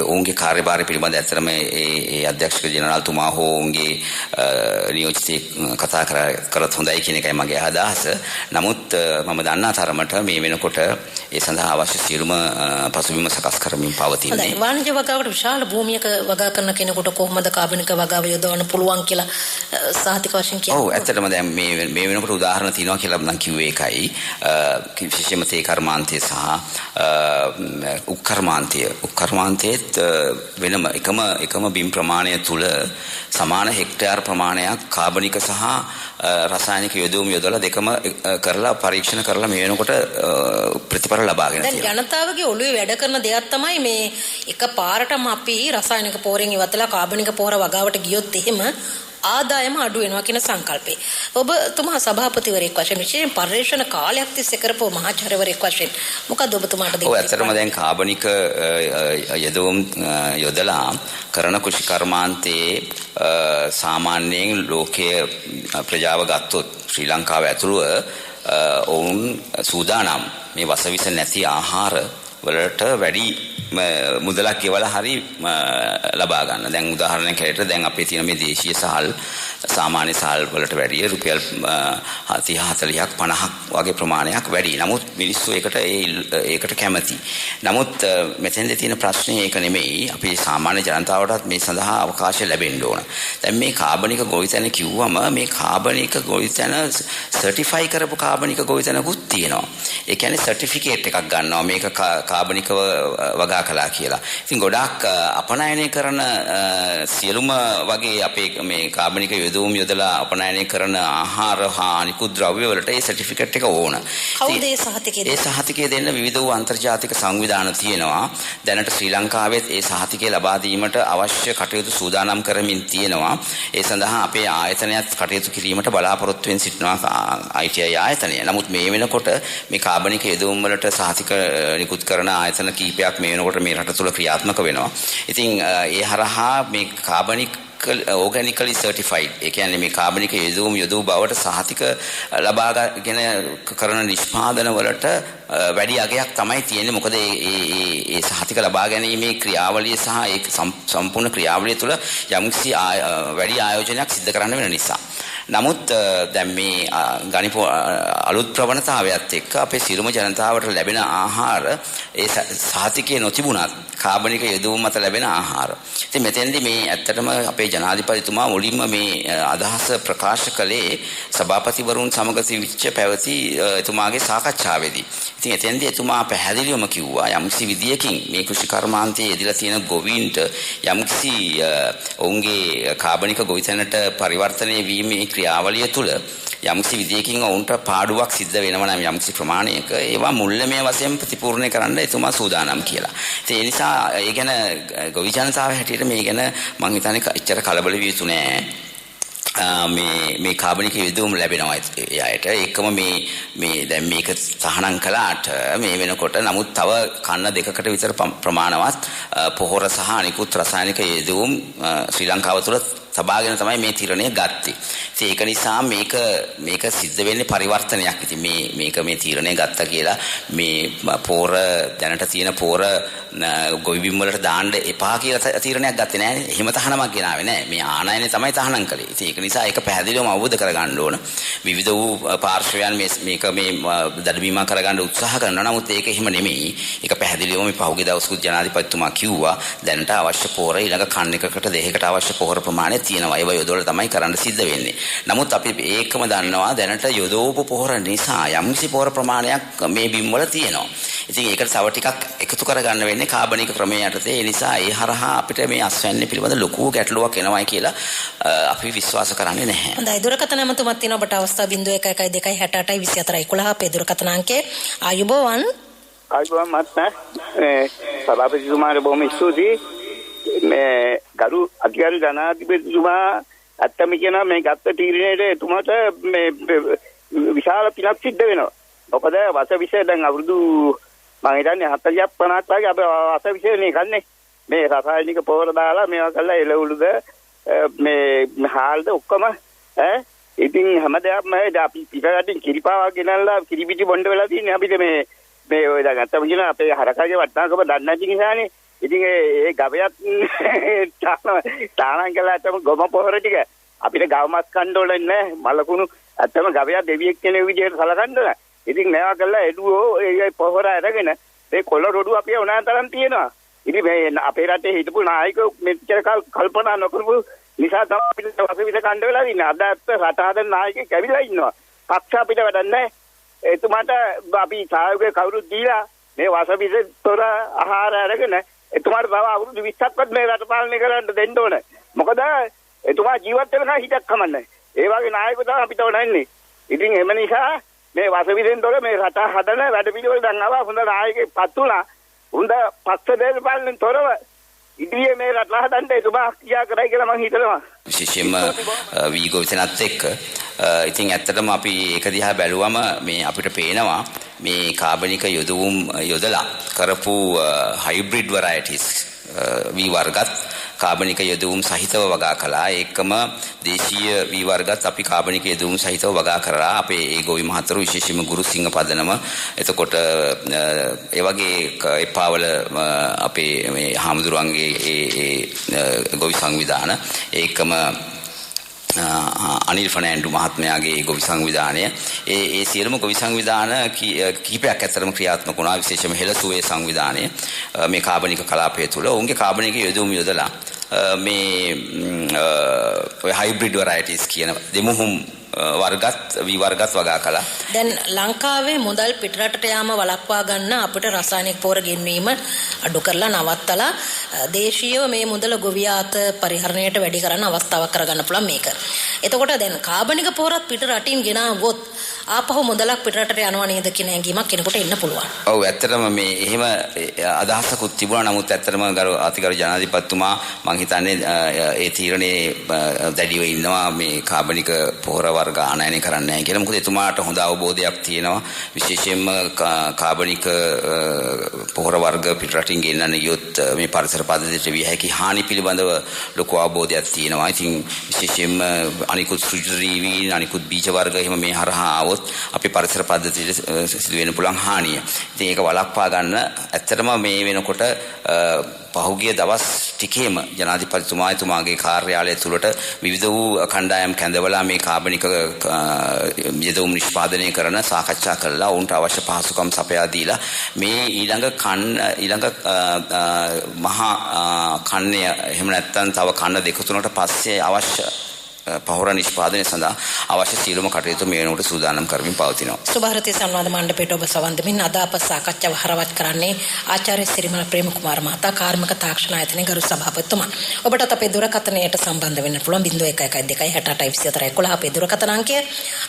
ඔවුන්ගේ කාර්යභාරය පිළිබඳ ඇත්තටම ඒ අධ්‍යක්ෂක ජනරාල්තුමා හෝ ඔවුන්ගේ නියෝජිතයෙක් කතා කරත් හොඳයි කියන එකයි මගේ අදහස. නමුත් මම දන්නා තරමට මේ වෙනකොට ඒ සඳහා අවශ්‍ය සියලුම පසුබිම සකස් කරමින් පවතින්නේ. හොඳයි. වාණිජ වගාවට විශාල භූමියක වගා කරන කෙනෙකුට කොහොමද කාබනික වගාව යොදවන්න පුළුවන් කියලා සාහිතික වශයෙන් කියන්න? ඔව් ඇත්තටම දැන් මේ වෙනකොට උදාහරණ තියෙනවා කියලා මම කිව්වේ ඒකයි. විශේෂයෙන්ම තේ කර්මාන්තය සහ උක්කර්මාන්තයේත් වෙනම එකම බිම් ප්‍රමාණය තුල සමාන හෙක්ටයාර ප්‍රමාණයක් කාබනික සහ රසායනික යොදවුම් යොදලා දෙකම කරලා පරීක්ෂණ කරලා මේ වෙනකොට ප්‍රතිඵල ලබාගෙන තියෙනවා. දැන් ජනතාවගේ ඔළුවේ වැඩ කරන දෙයක් තමයි මේ එක පාරටම අපි රසායනික පොරෙන් ඉවතලා කාබනික පොර වගාවට ගියොත් එහෙම ආදායම අඩු වෙනවා කියන සංකල්පේ. ඔබතුමා සභාපතිවරයෙක් වශයෙන් විශේෂයෙන් පරිශ්‍රණ කාලයක් තිස්සේ කරපු මහාචාර්යවරයෙක් වශයෙන් මොකද ඔබතුමාට දෙන්නේ? ඔව් ඇත්තටම දැන් කාබනික යොදවුම් යොදලා කරන කුෂිකර්මාන්තයේ සාමාන්‍යයෙන් ලෝකයේ ප්‍රජාව ගත්තොත් ශ්‍රී ලංකාව ඇතුළුව ඔවුන් සූදානම් මේ වසවිස නැති ආහාර වලට වැඩි මුදලක් ගෙවලා හරි ලබා ගන්න. දැන් උදාහරණයක් හැටියට දැන් අපේ තියෙන මේ දේශීය සහල් සාමාන්‍ය සහල් වලට වැඩිය රුපියල් 30 40ක් 50ක් වගේ ප්‍රමාණයක් වැඩි. නමුත් මිනිස්සු ඒකට කැමති. නමුත් මෙතෙන්දී තියෙන ප්‍රශ්නේ ඒක නෙමෙයි. අපි සාමාන්‍ය ජනතාවටත් මේ සඳහා අවකාශය ලැබෙන්න ඕන. දැන් මේ කාබනික ගොවිතැන කිව්වම මේ කාබනික ගොවිතැන සර්ටිෆයි කරපු කාබනික ගොවිතැනකුත් තියෙනවා. ඒ කියන්නේ සර්ටිෆිකේට් එකක් ගන්නවා මේක කාබනිකව වගා කළා කියලා. ඉතින් ගොඩාක් අපනයනය කරන සියලුම වගේ අපේ මේ කාබනික යොදවුම් යොදලා අපනයනය කරන ආහාර හා අනිකුත් ද්‍රව්‍ය වලට ඒ සර්ටිෆිකේට් එක ඕන. කවුද ඒ සහතිකය? ඒ සහතිකය දෙන්න විවිධ වූ අන්තර්ජාතික සංවිධාන තියෙනවා. දැනට ශ්‍රී ලංකාවෙත් ඒ සහතිකය ලබා දීමට අවශ්‍ය කටයුතු සූදානම් කරමින් තියෙනවා. ඒ සඳහා අපේ ආයතනයත් කටයුතු කිරීමට බලාපොරොත්තු වෙමින් සිටිනවා ITI ආයතනය. නමුත් මේ වෙනකොට මේ කාබනික යොදවුම් වලට සහතික නිකුත් කරන ආයතන කීපයක් මේ වෙනකොට මේ රට තුළ ක්‍රියාත්මක වෙනවා. ඉතින් ඒ හරහා මේ කාබනික organically certified ඒ කියන්නේ මේ කාබනික යොදවුම් යොදවු බවට සහතික ලබාගෙන කරන නිෂ්පාදන වලට වැඩි අගයක් තමයි තියෙන්නේ. මොකද ඒ සහතික ලබා ගැනීමේ ක්‍රියාවලිය සහ ඒ සම්පූර්ණ ක්‍රියාවලිය තුළ යම්කිසි වැඩි ආයෝජනයක් සිදු කරන්න වෙන නිසා. නමුත් දැන් මේ ගණිත අලුත් ප්‍රවණතාවයත් එක්ක අපේ සියලුම ජනතාවට ලැබෙන ආහාර ඒ සහතිකයේ නොතිබුණත් කාබනික යොදවුම් මත ලැබෙන ආහාර. ඉතින් මෙතෙන්දී මේ ඇත්තටම අපේ ජනාධිපතිතුමා මුලින්ම මේ අදහස ප්‍රකාශ කළේ සභාපතිවරුන් සමග පැවති එතුමාගේ සාකච්ඡාවේදී. ඉතින් එතෙන්දී එතුමා පැහැදිලිවම කිව්වා යම්කිසි විදියකින් මේ කෘෂිකර්මාන්තයේ යෙදලා තියෙන ගොවීන්ට යම්කිසි ඔවුන්ගේ කාබනික ගොවිතැනට පරිවර්තනය වීමේ ක්‍රියාවලිය තුළ යම්කිසි විදියකින් ඔවුන්ට පාඩුවක් සිද්ධ වෙනවා නම් යම්කිසි ප්‍රමාණයක ඒවා මුල්‍යමය වශයෙන් ප්‍රතිපූර්ණය කරන්න එතුමා සූදානම් කියලා. ඒ නිසා ඒ ගැන ගොවි ජනතාව හැටියට මේ ගැන මම හිතන්නේ එච්චර කලබල විය යුතු නෑ. මේ කාබනික යොදවුම් ලැබෙනවා එයාට. ඒකම මේ දැන් මේක සහනම් කළාට මේ වෙනකොට නමුත් තව කන්න දෙකකට විතර ප්‍රමාණවත් පොහොර සහ අනිකුත් රසායනික යොදවුම් ශ්‍රී ලංකාව තුළ සබාගෙන තමයි මේ තීරණය ගත්තේ. ඉතින් ඒක නිසා මේක සිද්ධ වෙන්නේ පරිවර්තනයක්. ඉතින් මේක මේ තීරණය ගත්තා කියලා මේ පොර දැනට තියෙන පොර ගොවිබිම් වලට දාන්න එපා කියලා තීරණයක් ගත්තේ නැහැ. එහෙම තහනමක් ගෙනාවේ නැහැ. මේ ආනයනේ තමයි තහනම් කළේ. ඉතින් ඒක නිසා ඒක පැහැදිලිවම අවබෝධ කරගන්න ඕන. විවිධ වූ පාර්ශ්වයන් මේක මේ දඩමීමක් කරගන්න උත්සාහ කරනවා. නමුත් ඒක එහෙම නෙමෙයි. ඒක පැහැදිලිවම මේ පහුගිය දවස්කුත් ජනාධිපතිතුමා කිව්වා දැනට අවශ්‍ය පොර ඊළඟ කන් එකකට දෙකකට අවශ්‍ය පොර ප්‍රමාණය තියෙනවා. ඒව යොදවල තමයි කරන්න සිද්ධ වෙන්නේ. නමුත් අපි ඒකම දන්නවා දැනට යොදවපු පොහොර නිසා යම්කිසි පොහොර ප්‍රමාණයක් මේ බිම් වල තියෙනවා. ඉතින් ඒකට තව ටිකක් එකතු කරගන්න වෙන්නේ කාබනික ක්‍රමයේ යටතේ. ඒ නිසා ඒ හරහා අපිට මේ අස්වැන්නේ පිළිබඳ ලොකු ගැටලුවක් එනවායි කියලා අපි විශ්වාස කරන්නේ නැහැ. හොඳයි දුරකථන නමතුමත් තියෙන ඔබට අවස්ථාව 0112682411 අපේ දුරකථන අංකය. ආයුබෝවන්. ආයුබෝවන් මත්නේ. සභාපතිතුමාට බොහොම ස්තුතියි. මේ ගරු අධිකාරී ජනාධිපතිතුමා අත්තම කියනවා මේ ගත්ත තීරණයට එතුමාට මේ විශාල පිනක් සිද්ධ වෙනවා. මොකද වසවිෂය දැන් අවුරුදු මම හිතන්නේ 40ක් 50ක් වගේ අපි වසවිෂයනේ කන්නේ. මේ රසායනික පොහොර දාලා මේවා කරලා එළවලුද මේ හාල්ද ඔක්කොම ඉතින් හැමදාම අපි පිටරටින් කිරිපාවක් ගෙනල්ලා කිරිපිටි බොණ්ඩ වෙලා තින්නේ අපිට මේ ඔය දැන් අත්තම කියන අපේ හරකගේ වටනාකම දන්නේ නැති නිසානේ. ඉතින් ඒ ගවයත් තානම් කළාටම ගොම පොහොර ටික අපිට ගව මස් කන්න ඕනේ නැහැ. මලකුණු ඇත්තම ගවයා දෙවියෙක් කියන විදිහට සලකන්න ඕන. ඉතින් මේවා කළා එළුවෝ ඒ පොහොර අරගෙන ඒ කොළ රොඩු අපේ උනාන් තරම් තියෙනවා. ඉතින් මේ අපේ රටේ හිටපු නායකයෝ මෙච්චර කල්පනා නොකරපු නිසා තමයි අපිට වසවිස කන්න වෙලා ඉන්නේ. අද ඇත්ත රට හදන නායකයෙක් ඇවිල්ලා ඉන්නවා. පක්ෂ අපිට වැඩක් නැහැ. එතුමාට අපි සහයෝගය කවුරුත් දීලා මේ වසවිස තොර ආහාර අරගෙන එතුමාට තව අවුරුදු 20ක්වත් මේ රට පාලනය කරන්න දෙන්න ඕන. මොකද එතුමා ජීවත් වෙනකන් හිතක් කමන්නේ. ඒ වගේ නායකයෝ තමයි අපිට ඕනන්නේ. ඉතින් එම නිසා මේ වසවිසෙන් තොර මේ රට හදන වැඩ පිළිවෙල දැන් ආවා හොඳ නායකයෙක් පත් වුණා. හොඳ පක්ෂ දේශපාලනෙන් තොරව ඉදිරියේ මේ රට හදන්න එතුමා ක්‍රියා කරයි කියලා මම හිතනවා. විශේෂයෙන්ම වී ගොවිතැනත් එක්ක ඉතින් ඇත්තටම අපි ඒක දිහා බැලුවම මේ අපිට පේනවා මේ කාබනික යොදවුම් යොදලා කරපු හයිබ්‍රිඩ් වරයිටිස් වී වර්ගත් කාබනික යොදවුම් සහිතව වගා කළා. ඒකම දේශීය වී වර්ගත් අපි කාබනික යොදවුම් සහිතව වගා කරලා අපේ ඒ ගොවි මහතුරු විශේෂයෙන්ම ගුරුසිංහ පදනම එතකොට ඒ වගේ එපාවල අපේ මේ හාමුදුරුවන්ගේ ඒ ගොවි සංවිධාන ඒකම අනිල් ෆර්නෑන්ඩු මහත්මයාගේ ගොවි සංවිධානය ඒ සියලුම ගොවි සංවිධාන කිහිපයක් ඇත්තටම ක්‍රියාත්මක වුණා. විශේෂයෙන්ම හෙළසුවේ සංවිධානය මේ කාබනික කලාපය තුළ ඔවුන්ගේ කාබනික යොදවුම් යොදලා මේ ඔය හයිබ්‍රිඩ් වරයිටිස් කියන දෙමුහුම් වර්ගත් වී වර්ගත් වගා කළා. දැන් ලංකාවේ මුදල් පිටරටට යාම වළක්වා ගන්න අපිට රසායනික පොහොර ගෙන්වීම අඩු කරලා නවත්තලා දේශීයව මේ මුදල ගොවියාත පරිහරණයට වැඩි කරන්න අවස්ථාවක් කරගන්න පුළුවන් මේක. එතකොට දැන් කාබනික පොහොරත් පිටරටින් ගෙනාවොත් ආපහු මුදලක් පිටරටට යනවා නේද කියන හැඟීමක් කෙනෙකුට එන්න පුළුවන්. ඔව් ඇත්තටම මේ එහෙම අදහසකුත් තිබුණා. නමුත් ඇත්තටම අතිගරු ජනාධිපතිතුමා මම හිතන්නේ ඒ තීරණේ දැඩිව ඉන්නවා මේ කාබනික පොහොර වර්ග ආනයනය කරන්නේ නැහැ කියලා. මොකද එතුමාට හොඳ අවබෝධයක් තියෙනවා. විශේෂයෙන්ම කාබනික පොහොර වර්ග පිටරටින් ගෙන්නන්න ගියොත් මේ පරිසර පද්ධතියට විය හැකි හානි පිළිබඳව ලොකු අවබෝධයක් තියෙනවා. ඉතින් විශේෂයෙන්ම අනිකුත් සුජීවීන් අනිකුත් බීජ වර්ග එහෙම මේ හරහා આવොත් අපේ පරිසර පද්ධතියට සිදු වෙන්න පුළුවන් හානිය. ඉතින් ඒක වළක්වා ගන්න ඇත්තටම මේ වෙනකොට පහුගිය දවස් ටිකේම ජනාධිපතිතුමා එතුමාගේ කාර්යාලය තුළට විවිධ වූ කණ්ඩායම් කැඳවලා මේ කාබනික යොදවුම් නිෂ්පාදනය කරන සාකච්ඡා කළා. ඔවුන්ට අවශ්‍ය පහසුකම් සපයා දීලා මේ ඊළඟ මහා කන්නය එහෙම නැත්නම් තව කන්න දෙක තුනකට පස්සේ අවශ්‍ය පහොර නිෂ්පාදනය සඳහා අවශ්‍ය සියලුම කටයුතු මේ වෙනකොට සූදානම් කරමින් පවතිනවා. සුභාරතී සංවාද මණ්ඩපයට ඔබ සවන් දෙමින් අද අප සාකච්ඡාව හරවත් කරන්නේ ආචාර්ය සිරිමල ප්‍රේමකුමාර මහතා කාර්මික තාක්ෂණ ආයතනයේ ගරු සභාපතිතුමා. ඔබටත් අපේ දුරකථනයට සම්බන්ධ වෙන්න පුළුවන් 0112686811 අපේ දුරකථන අංකය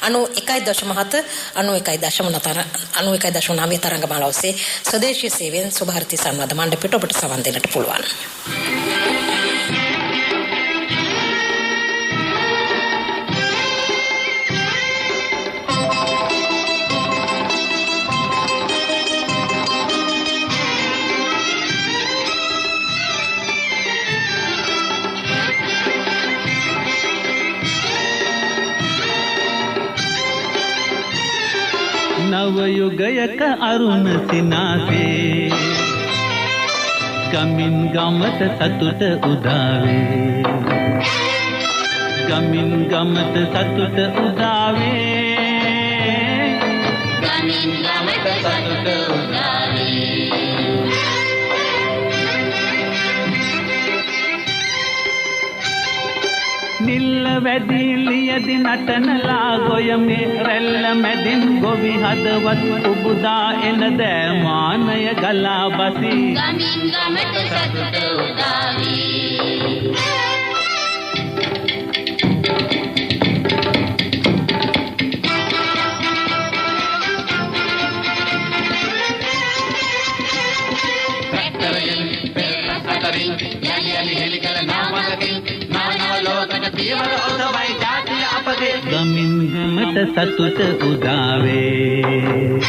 91.7 91.9 තරංගමාලා ඔස්සේ ස්වදේශීය සේවයෙන් සුභාරතී සංවාද මණ්ඩපයට ඔබට සවන් දෙන්නට පුළුවන්. නව යුගයක අරුණ සිනාසේ ගමින් ගමට සතුට උදාවේ ගමින් ගමට සතුට උදාවේ ගමින් ගමට සතුට උදාවේ නිල්ල වැඩිලියදි නටනලා ගොයමේ රැල්ල මැදින් ගොවි හදවත් උබුදා එන දෑමානය ගලා බසි ගමින් ගමට සතුට උදාවී ගමින් ගමට සතුට උදාවේ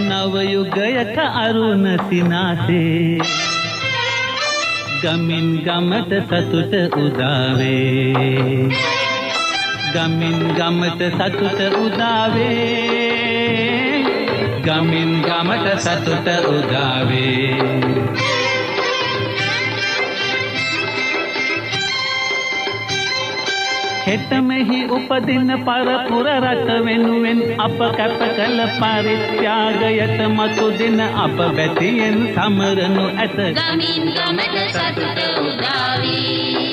නව යුගයක අරුණ සිනාසේ ගමින් ගමට සතුට උදාවේ ගමින් ගමට සතුට උදාවේ ගමින් ගමට සතුට උදාවේ හෙතමෙහි උපදින පරපුර රට වෙනුවෙන් අප කැප කළ පරිත්‍යාගයට මතු දින අප බැතියෙන් සමරනු ඇත ගමින් ගමට සතුට උදාවී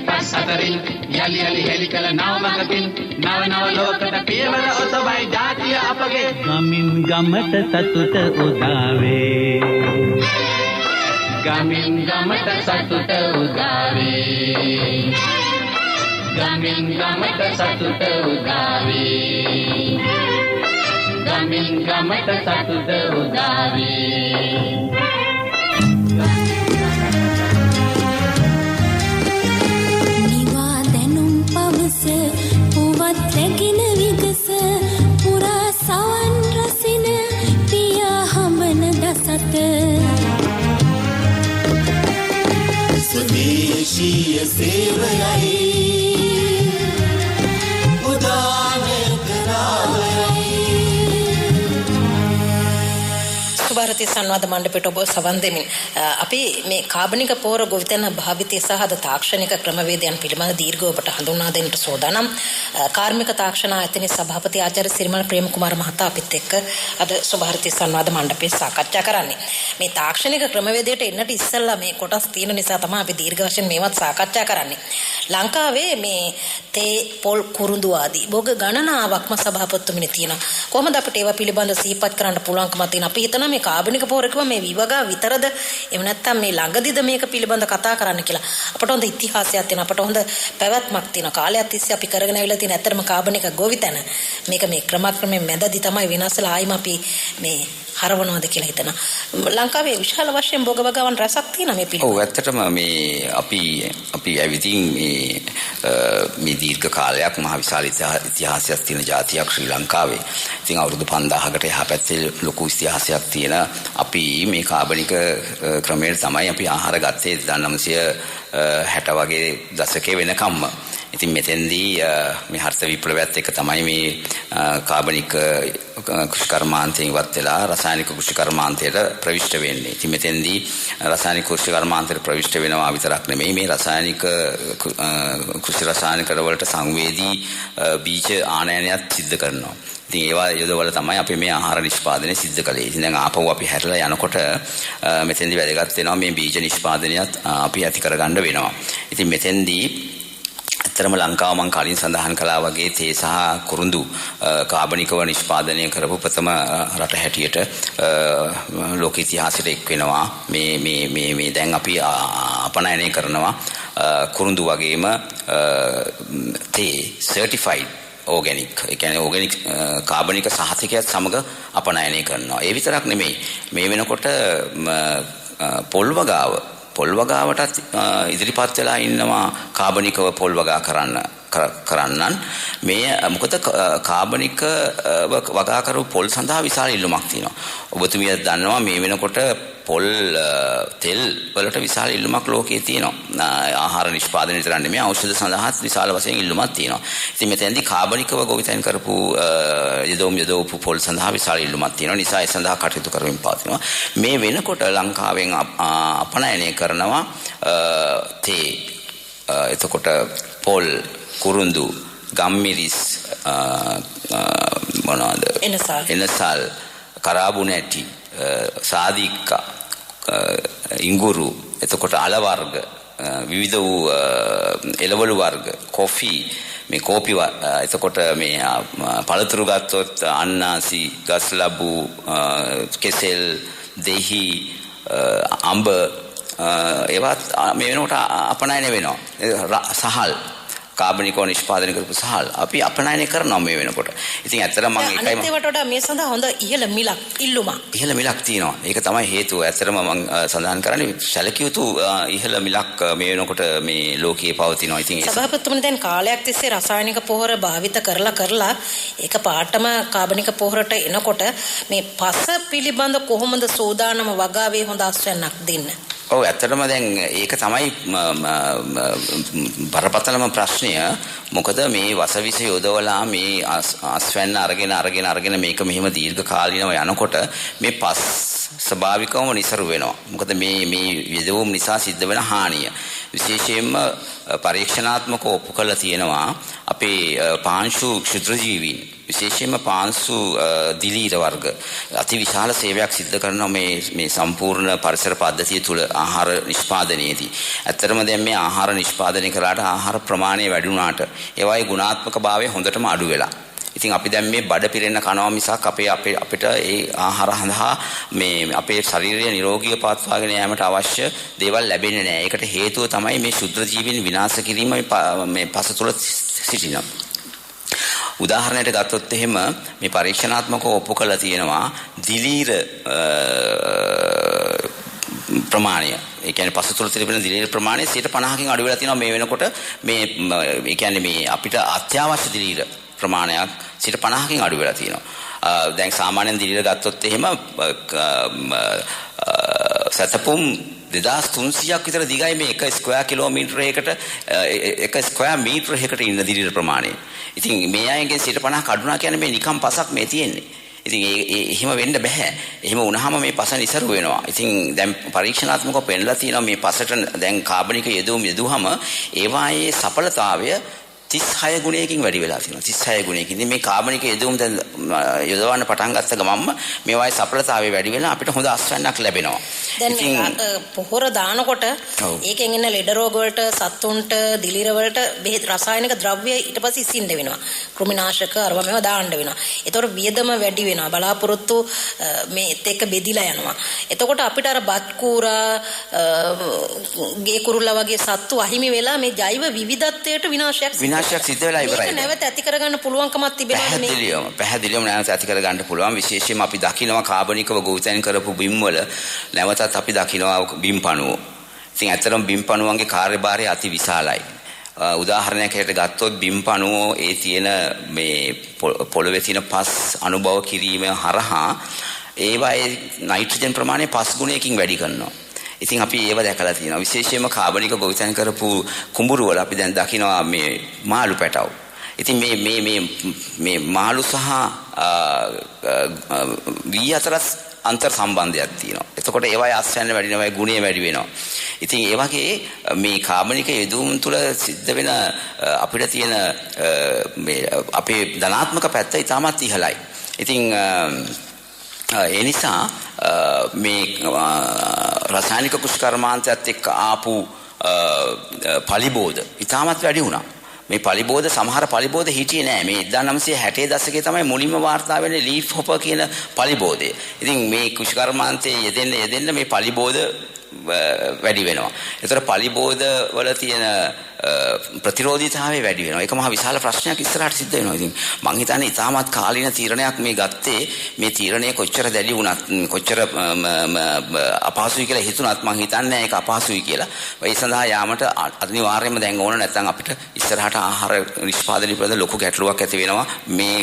පස් අතරින් යලි යලි හෙලි කළ නවමගකින් නව නව ලෝකත පියවර ඔසවයි ජාතිය අපගේ ගමින් ගමට සතුට උදාවේ ගමින් ගමට සතුට උදාවේ ගමින් ගමට සතුට උදාවේ ගමින් ගමට සතුට උදාවේ ස්වදේශීය සේවයයි ಭಾರತೀಯ ಸಂವಾದ ಮಂಡಪයට ඔබ සවන් දෙමින් අපි මේ කාබනික පොහොර ගොවිතැන භාවිතය සහ තාක්ෂණික ක්‍රමවේදයන් පිළිබඳ දීර්ඝව ඔබට හඳුන්වා දෙන්නට සෝදානම් කාර්මික තාක්ෂණ ආයතනයේ සභාපති ආචාර්ය සිරිමල් ප්‍රේමකුමාර මහතා අපිත් එක්ක අද ස්වභාරතීය සංවාද මණ්ඩපයේ සාකච්ඡා කරන්නේ. මේ තාක්ෂණික ක්‍රමවේදයට එන්නට ඉස්සෙල්ලා මේ කොටස් තියෙන නිසා තමයි අපි දීර්ඝ වශයෙන් මේවත් සාකච්ඡා කරන්නේ. ලංකාවේ මේ තේ පොල් කුරුඳු ආදී භෝග ගණනාවක්ම සභාපතිතුමනි තියෙනවා. කොහොමද අපිට ඒවා පිළිබඳ සිහිපත් කරන්න පුළුවන්කම තියෙන? අපි හිතනවා මේ කාබනික පොහොරකම මේ විවගා විතරද එහෙම නැත්නම් මේ ළඟදිද මේක පිළිබඳ කතා කරන්න කියලා. අපට හොඳ ඉතිහාසයක් තියෙනවා. අපට හොඳ පැවැත්මක් තියෙනවා. කාලයක් තිස්සේ අපි කරගෙන ආවිලා තියෙන ඇත්තටම කාබනික ගොවිතැන මේක මේ ක්‍රමක්‍රමයෙන් මැදදී තමයි විනාශලා ආයිම අපි මේ හරවනවාද කියලා හිතනවා. ලංකාවේ විශාල වශයෙන් භෝග වගාවන් රසක් තියෙනවා මේ පිළිබඳව. ඔව් ඇත්තටම මේ අපි ඇවිදින් මේ දීර්ඝ කාලයක් මහ විශාල ඉතිහාසයක් තියෙන ජාතියක් ශ්‍රී ලංකාවේ. ඉතින් අවුරුදු 5000කට එහා පැත්තේ ලොකු ඉතිහාසයක් තියෙන අපි මේ කාබනික ක්‍රමයට තමයි අපි ආහාර ගත්තේ 1960 වගේ දශකයේ වෙනකම්ම. ඉතින් මෙතෙන්දී මේ හර්ෂ විප්ලවයත් එක්ක තමයි මේ කාබනික කෘෂිකර්මාන්තයෙන් ඉවත් වෙලා රසායනික කෘෂිකර්මාන්තයට ප්‍රවිෂ්ඨ වෙන්නේ. ඉතින් මෙතෙන්දී රසායනික කෘෂිකර්මාන්තයට ප්‍රවිෂ්ඨ වෙනවා විතරක් නෙමෙයි මේ රසායනික කෘෂි රසායනික වලට සංවේදී බීජ ආනයනයත් සිද්ධ කරනවා. ඉතින් ඒවා යොදවල තමයි අපි මේ ආහාර නිෂ්පාදනය සිද්ධ කළේ. ඉතින් දැන් ආපහු අපි හැරලා යනකොට මෙතෙන්දී වැදගත් වෙනවා මේ බීජ නිෂ්පාදනයත් අපි ඇති කරගන්න වෙනවා. ඉතින් මෙතෙන්දී ඇත්තටම ලංකාව මම කලින් සඳහන් කළා වගේ තේ සහ කුරුඳු කාබනිකව නිෂ්පාදනය කරපු ප්‍රථම රට හැටියට ලෝක ඉතිහාසයට එක් වෙනවා. මේ දැන් අපි අපනයනය කරනවා කුරුඳු වගේම තේ සර්ටිෆයිඩ් ඕගැනික්. ඒ කියන්නේ ඕගැනික් කාබනික සහතිකයත් සමග අපනයනය කරනවා. ඒ විතරක් නෙමෙයි. මේ වෙනකොට පොල් වගාවටත් ඉදිරිපත් වෙලා ඉන්නවා කාබනිකව පොල් වගා කරන්නන්. මේ මොකද කාබනික වගා කරපු පොල් සඳහා විශාල ඉල්ලුමක් තියෙනවා. ඔබතුමිය දන්නවා මේ වෙනකොට පොල් තෙල් වලට විශාල ඉල්ලුමක් ලෝකයේ තියෙනවා. ආහාර නිෂ්පාදනය විතර නෙමෙයි ඖෂධ සඳහාත් විශාල වශයෙන් ඉල්ලුමක් තියෙනවා. ඉතින් මෙතෙන්දී කාබනිකව ගොවිතැන් කරපු යදවපු පොල් සඳහා විශාල ඉල්ලුමක් තියෙනවා. නිසා ඒ සඳහා කටයුතු කරමින් පවතිනවා. මේ වෙනකොට ලංකාවෙන් අපනයනය කරනවා තේ එතකොට පොල් කුරුඳු ගම්මිරිස් මොනවාද එනසල් කරාබු නැටි සාදික්කා ඉඟුරු එතකොට අල වර්ග විවිධ වූ එළවලු වර්ග කොෆි මේ කෝපි එතකොට මේ පළතුරු ගත්තොත් අන්නාසි ගස් ලැබු කෙසෙල් දෙහි අඹ ඒවත් මේ වෙනකොට අපනයනය වෙනවා. සහල් කාබනිකව නිෂ්පාදනය කරපු සහල් අපි අපනයනය කරනවා මේ වෙනකොට. ඉතින් ඇත්තටම මම ඒකයි අනිත් ඒවාට වඩා මේ සඳහා හොඳ ඉහළ මිලක් තියෙනවා. ඒක තමයි හේතුව. ඇත්තටම මම සඳහන් කරන්නේ සැලකිය යුතු ඉහළ මිලක් මේ වෙනකොට මේ ලෝකයේ පවතිනවා. ඉතින් ඒ සභාපතිතුමනි දැන් කාලයක් තිස්සේ රසායනික පොහොර භාවිත කරලා ඒක පාටම කාබනික පොහොරට එනකොට මේ පස පිළිබඳ කොහොමද සෝදානම වගාවේ හොඳ ආස්වැන්නක් දෙන්න? ඔව් ඇත්තටම දැන් ඒක තමයි බරපතලම ප්‍රශ්නය. මොකද මේ වසවිස යොදවලා මේ අස්වැන්න අරගෙන මේක මෙහෙම දීර්ඝ කාලිනව යනකොට මේ පස් ස්වභාවිකවම නිසරු වෙනවා. මොකද මේ යොදවුම් නිසා සිද්ධ වෙන හානිය විශේෂයෙන්ම පරීක්ෂණාත්මකව ඔප්පු කරලා තියෙනවා අපේ පාංශු ක්ෂුද්‍රජීවීන් විශේෂයෙන්ම පාංශු දිලීර වර්ග අති විශාල සේවයක් සිද්ධ කරනවා මේ සම්පූර්ණ පරිසර පද්ධතිය තුළ ආහාර නිෂ්පාදනයේදී. ඇත්තටම දැන් මේ ආහාර නිෂ්පාදනය කරාට ආහාර ප්‍රමාණය වැඩි වුණාට ඒවායේ ගුණාත්මක භාවය හොඳටම අඩු වෙලා. ඉතින් අපි දැන් මේ බඩ පිරෙන්න කනවා මිසක් අපිට ඒ ආහාර හඳහා මේ අපේ ශරීරය නිරෝගීව පවත්වාගෙන යාමට අවශ්‍ය දේවල් ලැබෙන්නේ නැහැ. ඒකට හේතුව තමයි මේ ශුද්ධ ජීවීන් විනාශ කිරීම මේ පස තුළ සිටිනවා. උදාහරණයට ගත්තොත් එහෙම මේ පරීක්ෂණාත්මකව ඔප්පු කරලා තියෙනවා දිලීර ප්‍රමාණය. ඒ කියන්නේ පස තුළ තිබෙන දිලීර ප්‍රමාණය 50%කින් අඩු වෙලා තියෙනවා මේ වෙනකොට. ඒ කියන්නේ මේ අපිට අත්‍යවශ්‍ය දිලීර ප්‍රමාණයක් 50%කින් අඩු වෙලා තියෙනවා. දැන් සාමාන්‍යයෙන් දිලීර ගත්තොත් එහෙම සතපුම් 2300ක් විතර දිගයි මේ 1 ස්ක්වයර් කිලෝමීටරයකට 1 ස්ක්වයර් මීටරයකට ඉන්න දිලිර ප්‍රමාණය. ඉතින් මේ අයගෙන් 50% කඩුණා කියන්නේ මේ නිකම් පසක් මේ තියෙන්නේ. ඉතින් එහෙම වෙන්න බෑ. එහෙම වුණාම මේ පස නිසරු වෙනවා. ඉතින් දැන් පරීක්ෂණාත්මකව පෙන්නලා තියෙනවා මේ පසට දැන් කාබනික යෙදුවම ඒවායේ සඵලතාවය 36 ගුණයකින් වැඩි වෙලා තියෙනවා. 36 ගුණයකින්. ඉතින් මේ කාබනික යෙදුම් දැන් යොදවන්න පටන් ගත්ත ගමන්ම මේවායේ සඵලතාවය වැඩි වෙලා අපිට හොඳ ආශ්‍රයයක් ලැබෙනවා. දැන් පොහොර දානකොට ඒකෙන් එන ලෙඩ රෝග වලට සත්තුන්ට දිලිර වලට බෙහෙත් රසායනික ද්‍රව්‍ය ඊට පස්සේ ඉසින්න වෙනවා. කෘමිනාශක අරව මේවා දාන්න වෙනවා. ඒතකොට වියදම වැඩි වෙනවා. බලාපොරොත්තු මේත් එක්ක බෙදිලා යනවා. එතකොට අපිට අර බත් කූරා ගේ කුරුල්ලා වගේ සත්තු අහිමි වෙලා මේ ජෛව විවිධත්වයට විනාශයක් සිද්ධ වෙලා ඉවරයි. ඒක නැවත ඇති කරගන්න පුළුවන්කමක් තිබෙනවා නේ. පැහැදිලිවම නැවත ඇති කරගන්න පුළුවන්. විශේෂයෙන්ම අපි දකිනවා කාබනිකව ගොවිතැන් කරපු බිම් වල නැවතත් අපි දකිනවා බිම් පණුව. ඉතින් ඇත්තටම බිම් පණුවන්ගේ කාර්යභාරය අති විශාලයි. උදාහරණයක් හැටියට ගත්තොත් බිම් පණුව ඒ තියෙන මේ පොළවේ තියෙන පස් අනුභව කිරීම හරහා ඒවායේ නයිට්‍රජන් ප්‍රමාණය 5 ගුණයකින් වැඩි කරනවා. ඉතින් අපි ඒව දැකලා තියෙනවා. විශේෂයෙන්ම කාබනික ගොවිතැන් කරපු කුඹුරු වල අපි දැන් දකිනවා මේ මාළු පැටව්. ඉතින් මේ මාළු සහ වී අතර අන්තර් සම්බන්ධයක් තියෙනවා. එතකොට ඒවායේ ආශ්‍රයන වැඩි වෙනවා, ගුණය වැඩි වෙනවා. ඉතින් ඒ වගේ මේ කාබනික යෙදුම් තුළ සිද්ධ වෙන අපිට තියෙන මේ අපේ ධනාත්මක පැත්ත ඉතාමත් ඉහළයි. ඉතින් ඒ නිසා මේ රසායනික කුෂ්කර්මාන්තයත් එක්ක ආපු පලිබෝධ ඉතාමත් වැඩි වුණා. මේ පලිබෝධ සමහර පලිබෝධ හිටියේ නෑ. මේ 1960 දශකයේ තමයි මුලින්ම වාර්තා වෙන්නේ ලීෆ් හොපර් කියන පලිබෝධය. ඉතින් මේ කුෂ්කර්මාන්තයේ යෙදෙන්න මේ පලිබෝධ වැඩි වෙනවා. ඒතර පලිබෝධ වල තියෙන ප්‍රතිරෝධීතාවය වැඩි වෙනවා. ඒක මහ විශාල ප්‍රශ්නයක් ඉස්සරහට සිද්ධ වෙනවා. ඉතින් මං හිතන්නේ ඉතාමත් කාලීන තීරණයක් මේ ගත්තේ. මේ තීරණය කොච්චර දැඩි වුණත් කොච්චර අපහසුයි කියලා හිතුණත් මං හිතන්නේ ඒක අපහසුයි කියලා. ඒ සඳහා යාමට අනිවාර්යයෙන්ම දැන් ඕන නැත්නම් අපිට ඉස්සරහට ආහාර නිෂ්පාදනය පිළිබඳ ලොකු ගැටලුවක් ඇති වෙනවා මේ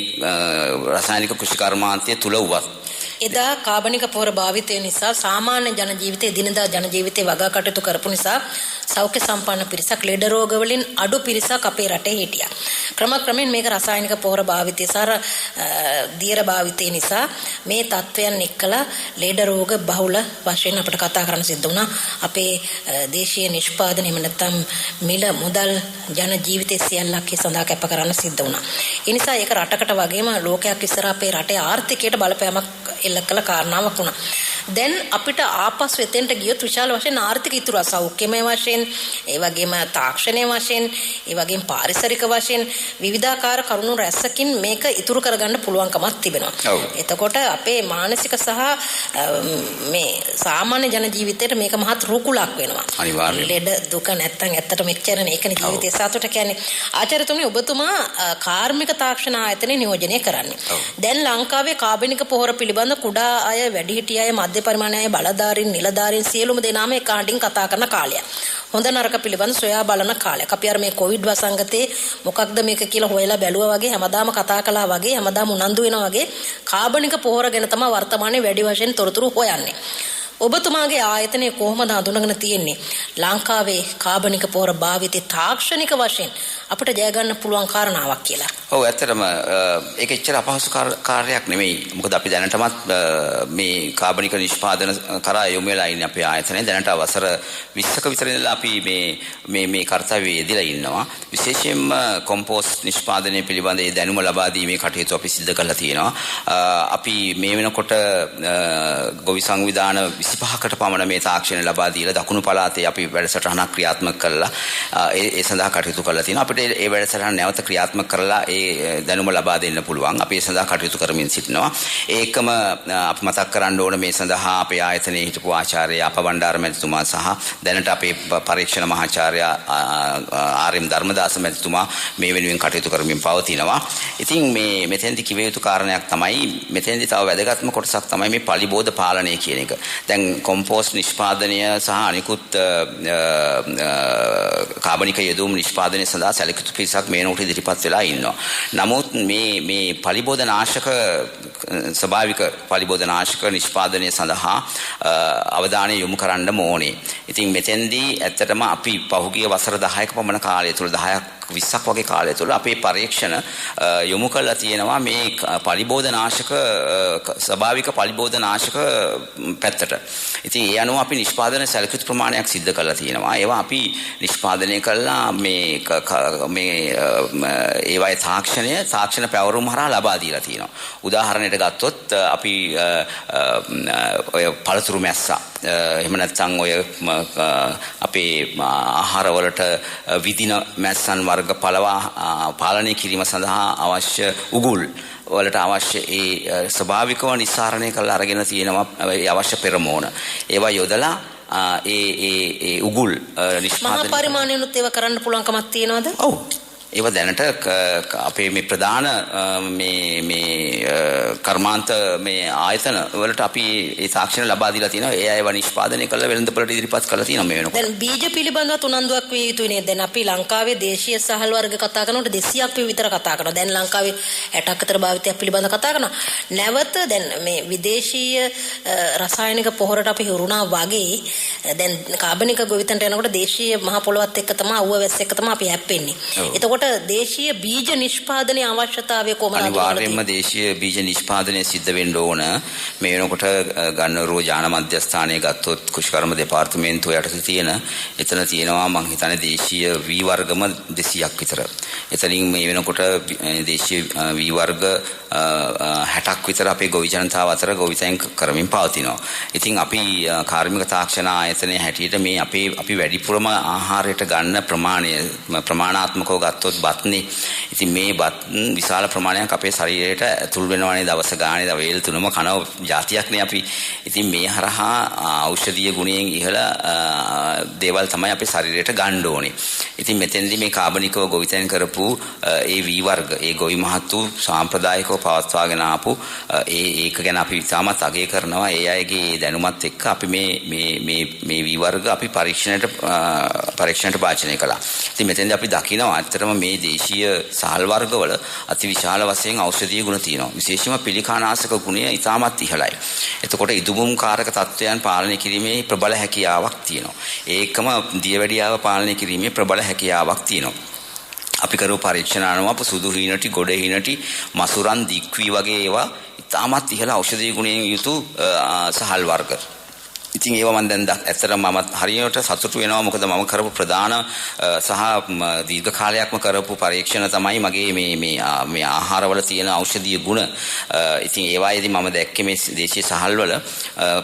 රසායනික කෘෂිකර්මාන්තය තුල උවත්. එදා කාබනික පොහොර භාවිතය නිසා සාමාන්‍ය ජන ජීවිතයේ දිනදා ජන ජීවිතේ වගා කටයුතු කරපු නිසා සෞඛ්‍ය සම්පන්න පිරිසක් ලෙඩ රෝග වලින් අඩු පිරිසක් අපේ රටේ හිටියා. ක්‍රමක්‍රමයෙන් මේක රසායනික පොහොර භාවිතය සහ දියර භාවිතය නිසා මේ තත්වයන් එක්කලා ලෙඩ රෝග බහුල වශයෙන් අපිට කතා කරන්න සිද්ධ වුණා. අපේ දේශීය නිෂ්පාදනය නැත්නම් මිල මුදල් ජන ජීවිතයේ සියල්ලක් සඳහා කැප කරන්න සිද්ධ වුණා. ඒ නිසා ඒක රටකට වගේම ලෝකයක් ඉස්සර අපේ රටේ ආර්ථිකයට බලපෑමක් එල්ල කළ කාරණාවක් වුණා. දැන් අපිට ආපසු එතෙන්ට ගියොත් විශාල වශයෙන් ආර්ථික ඉතුරු සෞඛ්‍යමය වශයෙන්, ඒ වගේම තාක්ෂණීය වශයෙන්, ඒ වගේම පාරිසරික වශයෙන් විවිධාකාර කරුණු රැස්සකින් මේක ඉතුරු කරගන්න පුළුවන්කමක් තිබෙනවා. එතකොට අපේ මානසික සහ මේ සාමාන්‍ය ජන ජීවිතයට මේක මහත් රුකුලක් වෙනවා. අනිවාර්යයෙන්. ලෙඩ දුක නැත්තම් ඇත්තටම එච්චරනේ ඒකනේ ජීවිතයේ සතුට කියන්නේ. ආචාර්යතුමනි ඔබතුමා කාර්මික තාක්ෂණ ආයතනයේ නියෝජනය කරන්නේ. දැන් ලංකාවේ කාබනික පොහොර පිළිබඳ කුඩා අය, වැඩිහිටි අය, මධ්‍ය පරිමාණ අය, බලධාරීන්, නිලධාරීන් සියලුම දෙනාම එක හඬින් කතා කරන කාලයක්. හොඳ නරක පිළිබඳ සොයා බලන කාලයක්. අපි අර මේ කොවිඩ් වසංගතේ මොකක්ද මේක කියලා හොයලා බැලුවා වගේ, හැමදාම කතා කළා වගේ, හැමදාම උනන්දු වෙනවා වගේ කාබනික පොහොර ගැන තමයි වර්තමානයේ වැඩි වශයෙන් තොරතුරු හොයන්නේ. ඔබතුමාගේ ආයතනය කොහොමද හඳුනගෙන තියෙන්නේ ලංකාවේ කාබනික පොහොර භාවිතය තාක්ෂණික වශයෙන් අපිට ජය ගන්න පුළුවන් කාරණාවක් කියලා? ඔව් ඇත්තටම ඒක එච්චර අපහසු කාර්යයක් නෙමෙයි. මොකද අපි දැනටමත් මේ කාබනික නිෂ්පාදන කරා යොමු වෙලා ඉන්නේ අපේ ආයතනයේ. දැනට වසර 20ක විතර ඉඳලා අපි මේ කාර්යය යෙදලා ඉන්නවා. විශේෂයෙන්ම කොම්පෝස්ට් නිෂ්පාදනය පිළිබඳ ඒ දැනුම ලබා දීමේ කටයුතු අපි සිදු කරලා තියෙනවා. අපි මේ වෙනකොට ගොවි සංවිධාන 25කට පමණ මේ තාක්ෂණය ලබා දීලා දකුණු පළාතේ අපි වැඩසටහනක් ක්‍රියාත්මක කරලා ඒ සඳහා කටයුතු කරලා තියෙනවා. අපිට ඒ වැඩසටහන නැවත ක්‍රියාත්මක කරලා ඒ දැනුම ලබා දෙන්න පුළුවන්. අපි ඒ සඳහා කටයුතු කරමින් සිටිනවා. ඒකම අපි මතක් කරන්න ඕන මේ සඳහා අපේ ආයතනයේ හිටපු ආචාර්ය අපවණ්ඩාර මැතිතුමා සහ දැනට අපේ පරීක්ෂණ මහාචාර්ය ආර්.එම්. ධර්මදාස මැතිතුමා මේ වෙනුවෙන් කටයුතු කරමින් පවතිනවා. ඉතින් මේ මෙතෙන්දි කිව යුතු කාරණයක් තමයි මෙතෙන්දි තව වැදගත්ම කොටසක් තමයි මේ පලිබෝධ පාලනය කියන එක. දැන් කොම්පෝස්ට් නිෂ්පාදනය සහ අනිකුත් කාබනික යෙදුම් නිෂ්පාදනය සඳහා සැලකියුතු පිරිසක් මේ නෝට ඉදිරිපත් වෙලා ඉන්නවා. නමුත් මේ පලිබෝධ නාශක ස්වභාවික පලිබෝධනාශක නිෂ්පාදනය සඳහා අවධානය යොමු කරන්න ඕනේ. ඉතින් මෙතෙන්දී ඇත්තටම අපි පහුගිය වසර 10ක පමණ කාලය තුළ 10ක් 20ක් වගේ කාලය තුළ අපේ පරීක්ෂණ යොමු කරලා තියෙනවා මේ පලිබෝධනාශක ස්වභාවික පලිබෝධනාශක පැත්තට. ඉතින් ඒ අනුව අපි නිෂ්පාදන සැලකියුතු ප්‍රමාණයක් සිද්ධ කරලා තියෙනවා. ඒවා අපි නිෂ්පාදනය කළා මේ ඒවායේ තාක්ෂණ පැවරුම් හරහා ලබා දීලා තියෙනවා. උදාහරණයට ගත්තොත් අපි ඔය පළතුරු මැස්සා එහෙම නැත්නම් ඔය අපේ ආහාරවලට විදින මැස්සන් වර්ග පළවා පාලනය කිරීම සඳහා අවශ්‍ය උගුල් වලට අවශ්‍ය ඒ ස්වභාවිකව නිස්සාරණය කරලා අරගෙන තියෙනවා ඒ අවශ්‍ය පෙරමෝන. ඒවා යොදලා ඒ උගුල් නිෂ්පාදනය මහා පරිමාණයනුත් ඒවා කරන්න පුළුවන්කමක් තියෙනවද? ඔව්. ඒව දැනට අපේ මේ ප්‍රධාන මේ කර්මාන්ත මේ ආයතන වලට අපි ඒ තාක්ෂණ ලබා දීලා තියෙනවා. ඒ අයව නිෂ්පාදනය කරලා වෙළඳපොළට ඉදිරිපත් කරලා තියෙනවා මේ වෙනකොට. දැන් බීජ පිළිබඳව උනන්දුවක් විය යුතුයි නේද? දැන් අපි ලංකාවේ දේශීය සහල් වර්ග කතා කරනකොට 200ක් විතර කතා කරනවා. දැන් ලංකාවේ 60ක් විතර භාවිතයක් පිළිබඳව කතා කරනවා. නැවත දැන් මේ විදේශීය රසායනික පොහොරට අපි හුරුණා වගේ දැන් කාබනික ගොවිතැනට යනකොට දේශීය මහ පොළොවත් එක්ක තමයි අවුව වැස්ස එක්ක තමයි අපි හැප්පෙන්නේ. එතකොට දේශීය බීජ නිෂ්පාදනයේ අවශ්‍යතාවය කොහොමද? අනිවාර්යයෙන්ම දේශීය බීජ නිෂ්පාදනය සිද්ධ වෙන්න ඕන. මේ වෙනකොට ගන්න රෝජාන මධ්‍යස්ථානයේ ගත්තොත් කුෂිකර්ම දෙපාර්තමේන්තුව යටතේ තියෙන එතන තියෙනවා මං හිතන්නේ දේශීය වී වර්ගම 200ක් විතර. එතනින් මේ වෙනකොට දේශීය වී වර්ග 60ක් විතර අපේ ගොවි ජනතාව අතර ගොවිතැන් කරමින් පවතිනවා. ඉතින් අපි කාර්මික තාක්ෂණ ආයතනයේ හැටියට මේ අපි වැඩිපුරම ආහාරයට ගන්න ප්‍රමාණාත්මකව ගත්තොත් බත්නේ. ඉතින් මේ බත් විශාල ප්‍රමාණයක් අපේ ශරීරයට ඇතුල් වෙනවානේ දවස ගානේ වේල් තුනම කන જાතියක්නේ අපි. ඉතින් මේ හරහා ඖෂධීය ගුණයෙන් ඉහළ දේවල් තමයි අපේ ශරීරයට ගන්න ඕනේ. ඉතින් මෙතෙන්දී මේ කාබනිකව ගොවිතැන් කරපු ඒ වී වර්ග ඒ ගොවි මහතු සාම්ප්‍රදායිකව පවත්වාගෙන ආපු ඒක ගැන අපි ඉතාමත් අගය කරනවා. ඒ අයගේ දැනුමත් එක්ක අපි මේ වී වර්ග අපි පරීක්ෂණයට භාජනය කළා. ඉතින් මෙතෙන්දී අපි දකිනවා ඇත්තටම මේ දේශීය සහල් වර්ගවල අතිවිශාල වශයෙන් ඖෂධීය ගුණ තියෙනවා. විශේෂයෙන්ම පිළිකානාශක ගුණය ඉතාමත් ඉහළයි. එතකොට ඉදුමුම් කාරක තත්ත්වයන් පාලනය කිරීමේ ප්‍රබල හැකියාවක් තියෙනවා. ඒකම දියවැඩියාව පාලනය කිරීමේ ප්‍රබල හැකියාවක් තියෙනවා. අපි කරපු පරීක්ෂණ අනුව සුදු හීනටි, ගොඩ හීනටි, මසුරන්, දික්වි වගේ ඒවා ඉතාමත් ඉහළ ඖෂධීය ගුණයෙන් යුතු සහල් වර්ග. ඉතින් ඒවා මම දැන් ඇත්තටම මම හරියට සතුටු වෙනවා. මොකද මම කරපු ප්‍රධාන සහ දීර්ඝ කාලයක්ම කරපු පරීක්ෂණ තමයි මගේ මේ ආහාරවල තියෙන ඖෂධීය ගුණ. ඉතින් ඒවායේදී මම දැක්කේ මේ දේශීය සහල්වල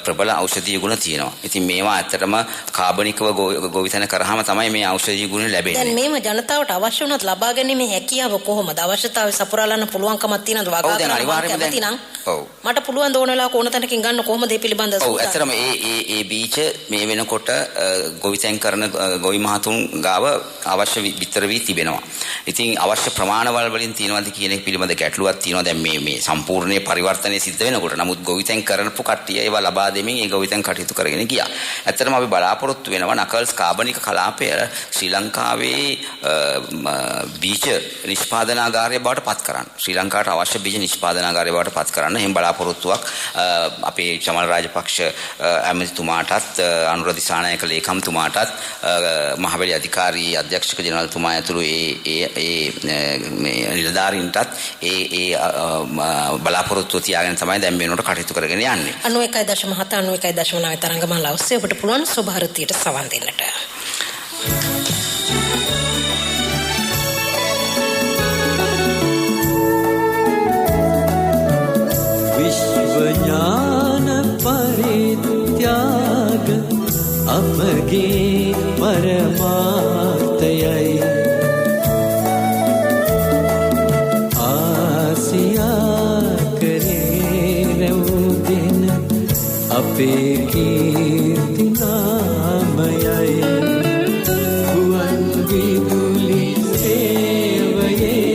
ප්‍රබල ඖෂධීය ගුණ තියෙනවා. ඉතින් මේවා ඇත්තටම කාබනිකව ගොවිතැන කරාම තමයි මේ ඖෂධීය ගුණ ලැබෙන්නේ. දැන් මේව ජනතාවට අවශ්‍ය වුණත් ලබා ගැනීමේ හැකියාව කොහොමද? අවශ්‍යතාවය සපුරාලන්න පුළුවන්කමක් තියෙනවද? වගා කරන්න ඔව්. මට පුළුවන් ද ඕන වෙලාවක ඕන තැනකින් ගන්න කොහොමද මේ පිළිබඳව? ඔව් ඇත්තටම ඒ බීජ මේ වෙනකොට ගොවිතැන් කරන ගොවි මහතුන් ගාව අවශ්‍ය විතර වී තිබෙනවා. ඉතින් අවශ්‍ය ප්‍රමාණවල වලින් තියෙනවද කියන එක පිළිබඳ ගැටලුවක් තියෙනවා. දැන් මේ සම්පූර්ණ පරිවර්තනය සිද්ධ වෙනකොට නමුත් ගොවිතැන් කරපු කට්ටිය ඒවා ලබා දෙමින් ඒ ගොවිතැන් කටයුතු කරගෙන ගියා. ඇත්තටම අපි බලාපොරොත්තු වෙනවා නකල්ස් කාබනික කලාපය ශ්‍රී ලංකාවේ බීජ නිෂ්පාදනාගාරය බවට පත් කරන්න. ශ්‍රී ලංකාවට අවශ්‍ය බීජ නිෂ්පාදනාගාරය බවට පත් කරන්න එහෙම බලාපොරොත්තුවක් අපේ චමල් රාජපක්ෂ ඇමතිතුමාටත් අනුර දිසානායක ලේකම්තුමාටත් මහබැලි අධිකාරී අධ්‍යක්ෂක ජනරල්තුමා ඇතුළු ඒ නිලධාරීන්ටත් ඒ බලාපොරොත්තුව තියාගෙන තමයි දැන් වෙනකොට කටයුතු කරගෙන යන්නේ. 91.7 91.9 තරංගමාලා ඔස්සේ ඔබට පුළුවන් සුභාරතියට සවන් දෙන්නට. විශ්වඥාන පරිත්‍යාග අපගේ පරමාර්ථයයි ආසියා කරේ රැවුදෙන අපේ කීර්ති නාමයයි ගුවන් විදුලි සේවයේ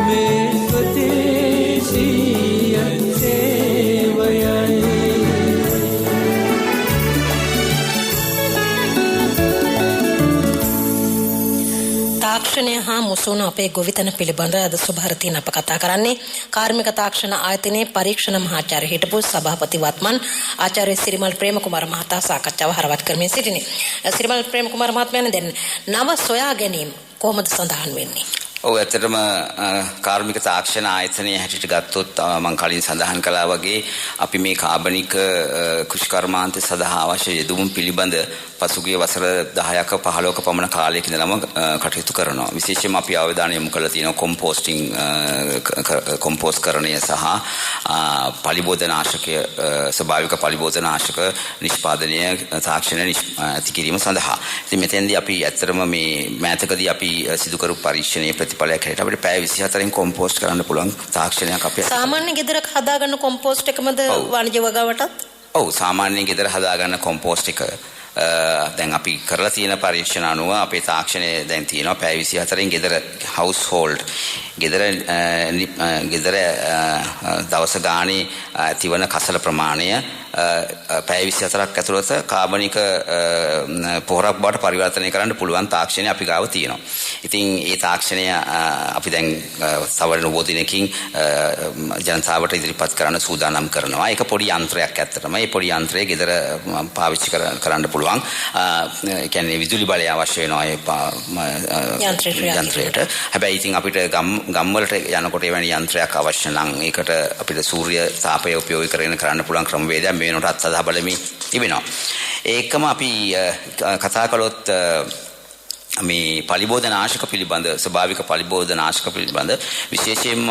මේ ස්වදේශීය සේවයයි. තාක්ෂණය හා මුසුණු අපේ ගොවිතැන පිළිබඳ අද සුභාරතීන් අප කතා කරන්නේ කාර්මික තාක්ෂණ ආයතනයේ පරීක්ෂණ මහාචාර්ය හිටපු සභාපති වත්මන් ආචාර්ය සිරිමල් ප්‍රේමකුමාර මහතා සාකච්ඡාව හරවත් කරමින් සිටිනේ. සිරිමල් ප්‍රේමකුමාර මහත්මයාණන් දැන් නව සොයා ගැනීම කොහොමද සඳහන් වෙන්නේ? ඔව් ඇත්තටම කාර්මික තාක්ෂණ ආයතනයේ හැටියට ගත්තොත් මම කලින් සඳහන් කළා වගේ අපි මේ කාබනික කෘෂිකර්මාන්ත සඳහා අවශ්‍ය යෙදුම් පිළිබඳ පසුගිය වසර 10ක 15ක පමණ කාලයක ඉඳලම කටයුතු කරනවා. විශේෂයෙන්ම අපි අවධානය යොමු කරලා තියෙනවා කොම්පෝස්ට්කරණය සහ පලිබෝධනාශක ස්වභාවික පලිබෝධනාශක නිෂ්පාදනය තාක්ෂණ ඇති කිරීම සඳහා. ඉතින් මෙතෙන්දී අපි ඇත්තටම මේ මෑතකදී අපි සිදු කරපු පරීක්ෂණයේ ප්‍රතිඵලයක් හැටියට අපිට පැය 24න් කොම්පෝස්ට් කරන්න පුළුවන් තාක්ෂණයක් අපි සාමාන්‍ය ගෙදරක හදාගන්න කොම්පෝස්ට් එකමද වාණිජ වගාවටත්? ඔව් සාමාන්‍ය ගෙදර හදාගන්න කොම්පෝස්ට් එක දැන් අපි කරලා තියෙන පරීක්ෂණ අනුව අපේ තාක්ෂණය දැන් තියෙනවා පැය 24න් ගෙදර හවුස්හෝල්ඩ් ගෙදර දවස ගානේ තිවන කසල ප්‍රමාණය පැය 24ක් ඇතුළත කාබනික පොහොරක් බවට පරිවර්තනය කරන්න පුළුවන් තාක්ෂණය අපි ගාව තියෙනවා. ඉතින් ඒ තාක්ෂණය අපි දැන් තව නොබෝදිනකින් ජනතාවට ඉදිරිපත් කරන්න සූදානම් කරනවා. ඒක පොඩි යන්ත්‍රයක් ඇත්තටම. මේ පොඩි යන්ත්‍රය ගෙදර පාවිච්චි කරන්න පුළුවන්. ඒ කියන්නේ විදුලි බලය අවශ්‍ය වෙනවා ඒ යන්ත්‍රයට. හැබැයි ඉතින් අපිට ගම් වලට යනකොට එවැනි යන්ත්‍රයක් අවශ්‍ය නම් ඒකට අපිට සූර්ය තාපය උපයෝගී කරගෙන කරන්න පුළුවන් ක්‍රමවේදයක් මේ වෙනකොටත් සදා බලමින් තිබෙනවා. ඒකම අපි කතා කළොත් මේ පලිබෝධනාශක පිළිබඳ ස්වභාවික පලිබෝධනාශක පිළිබඳ විශේෂයෙන්ම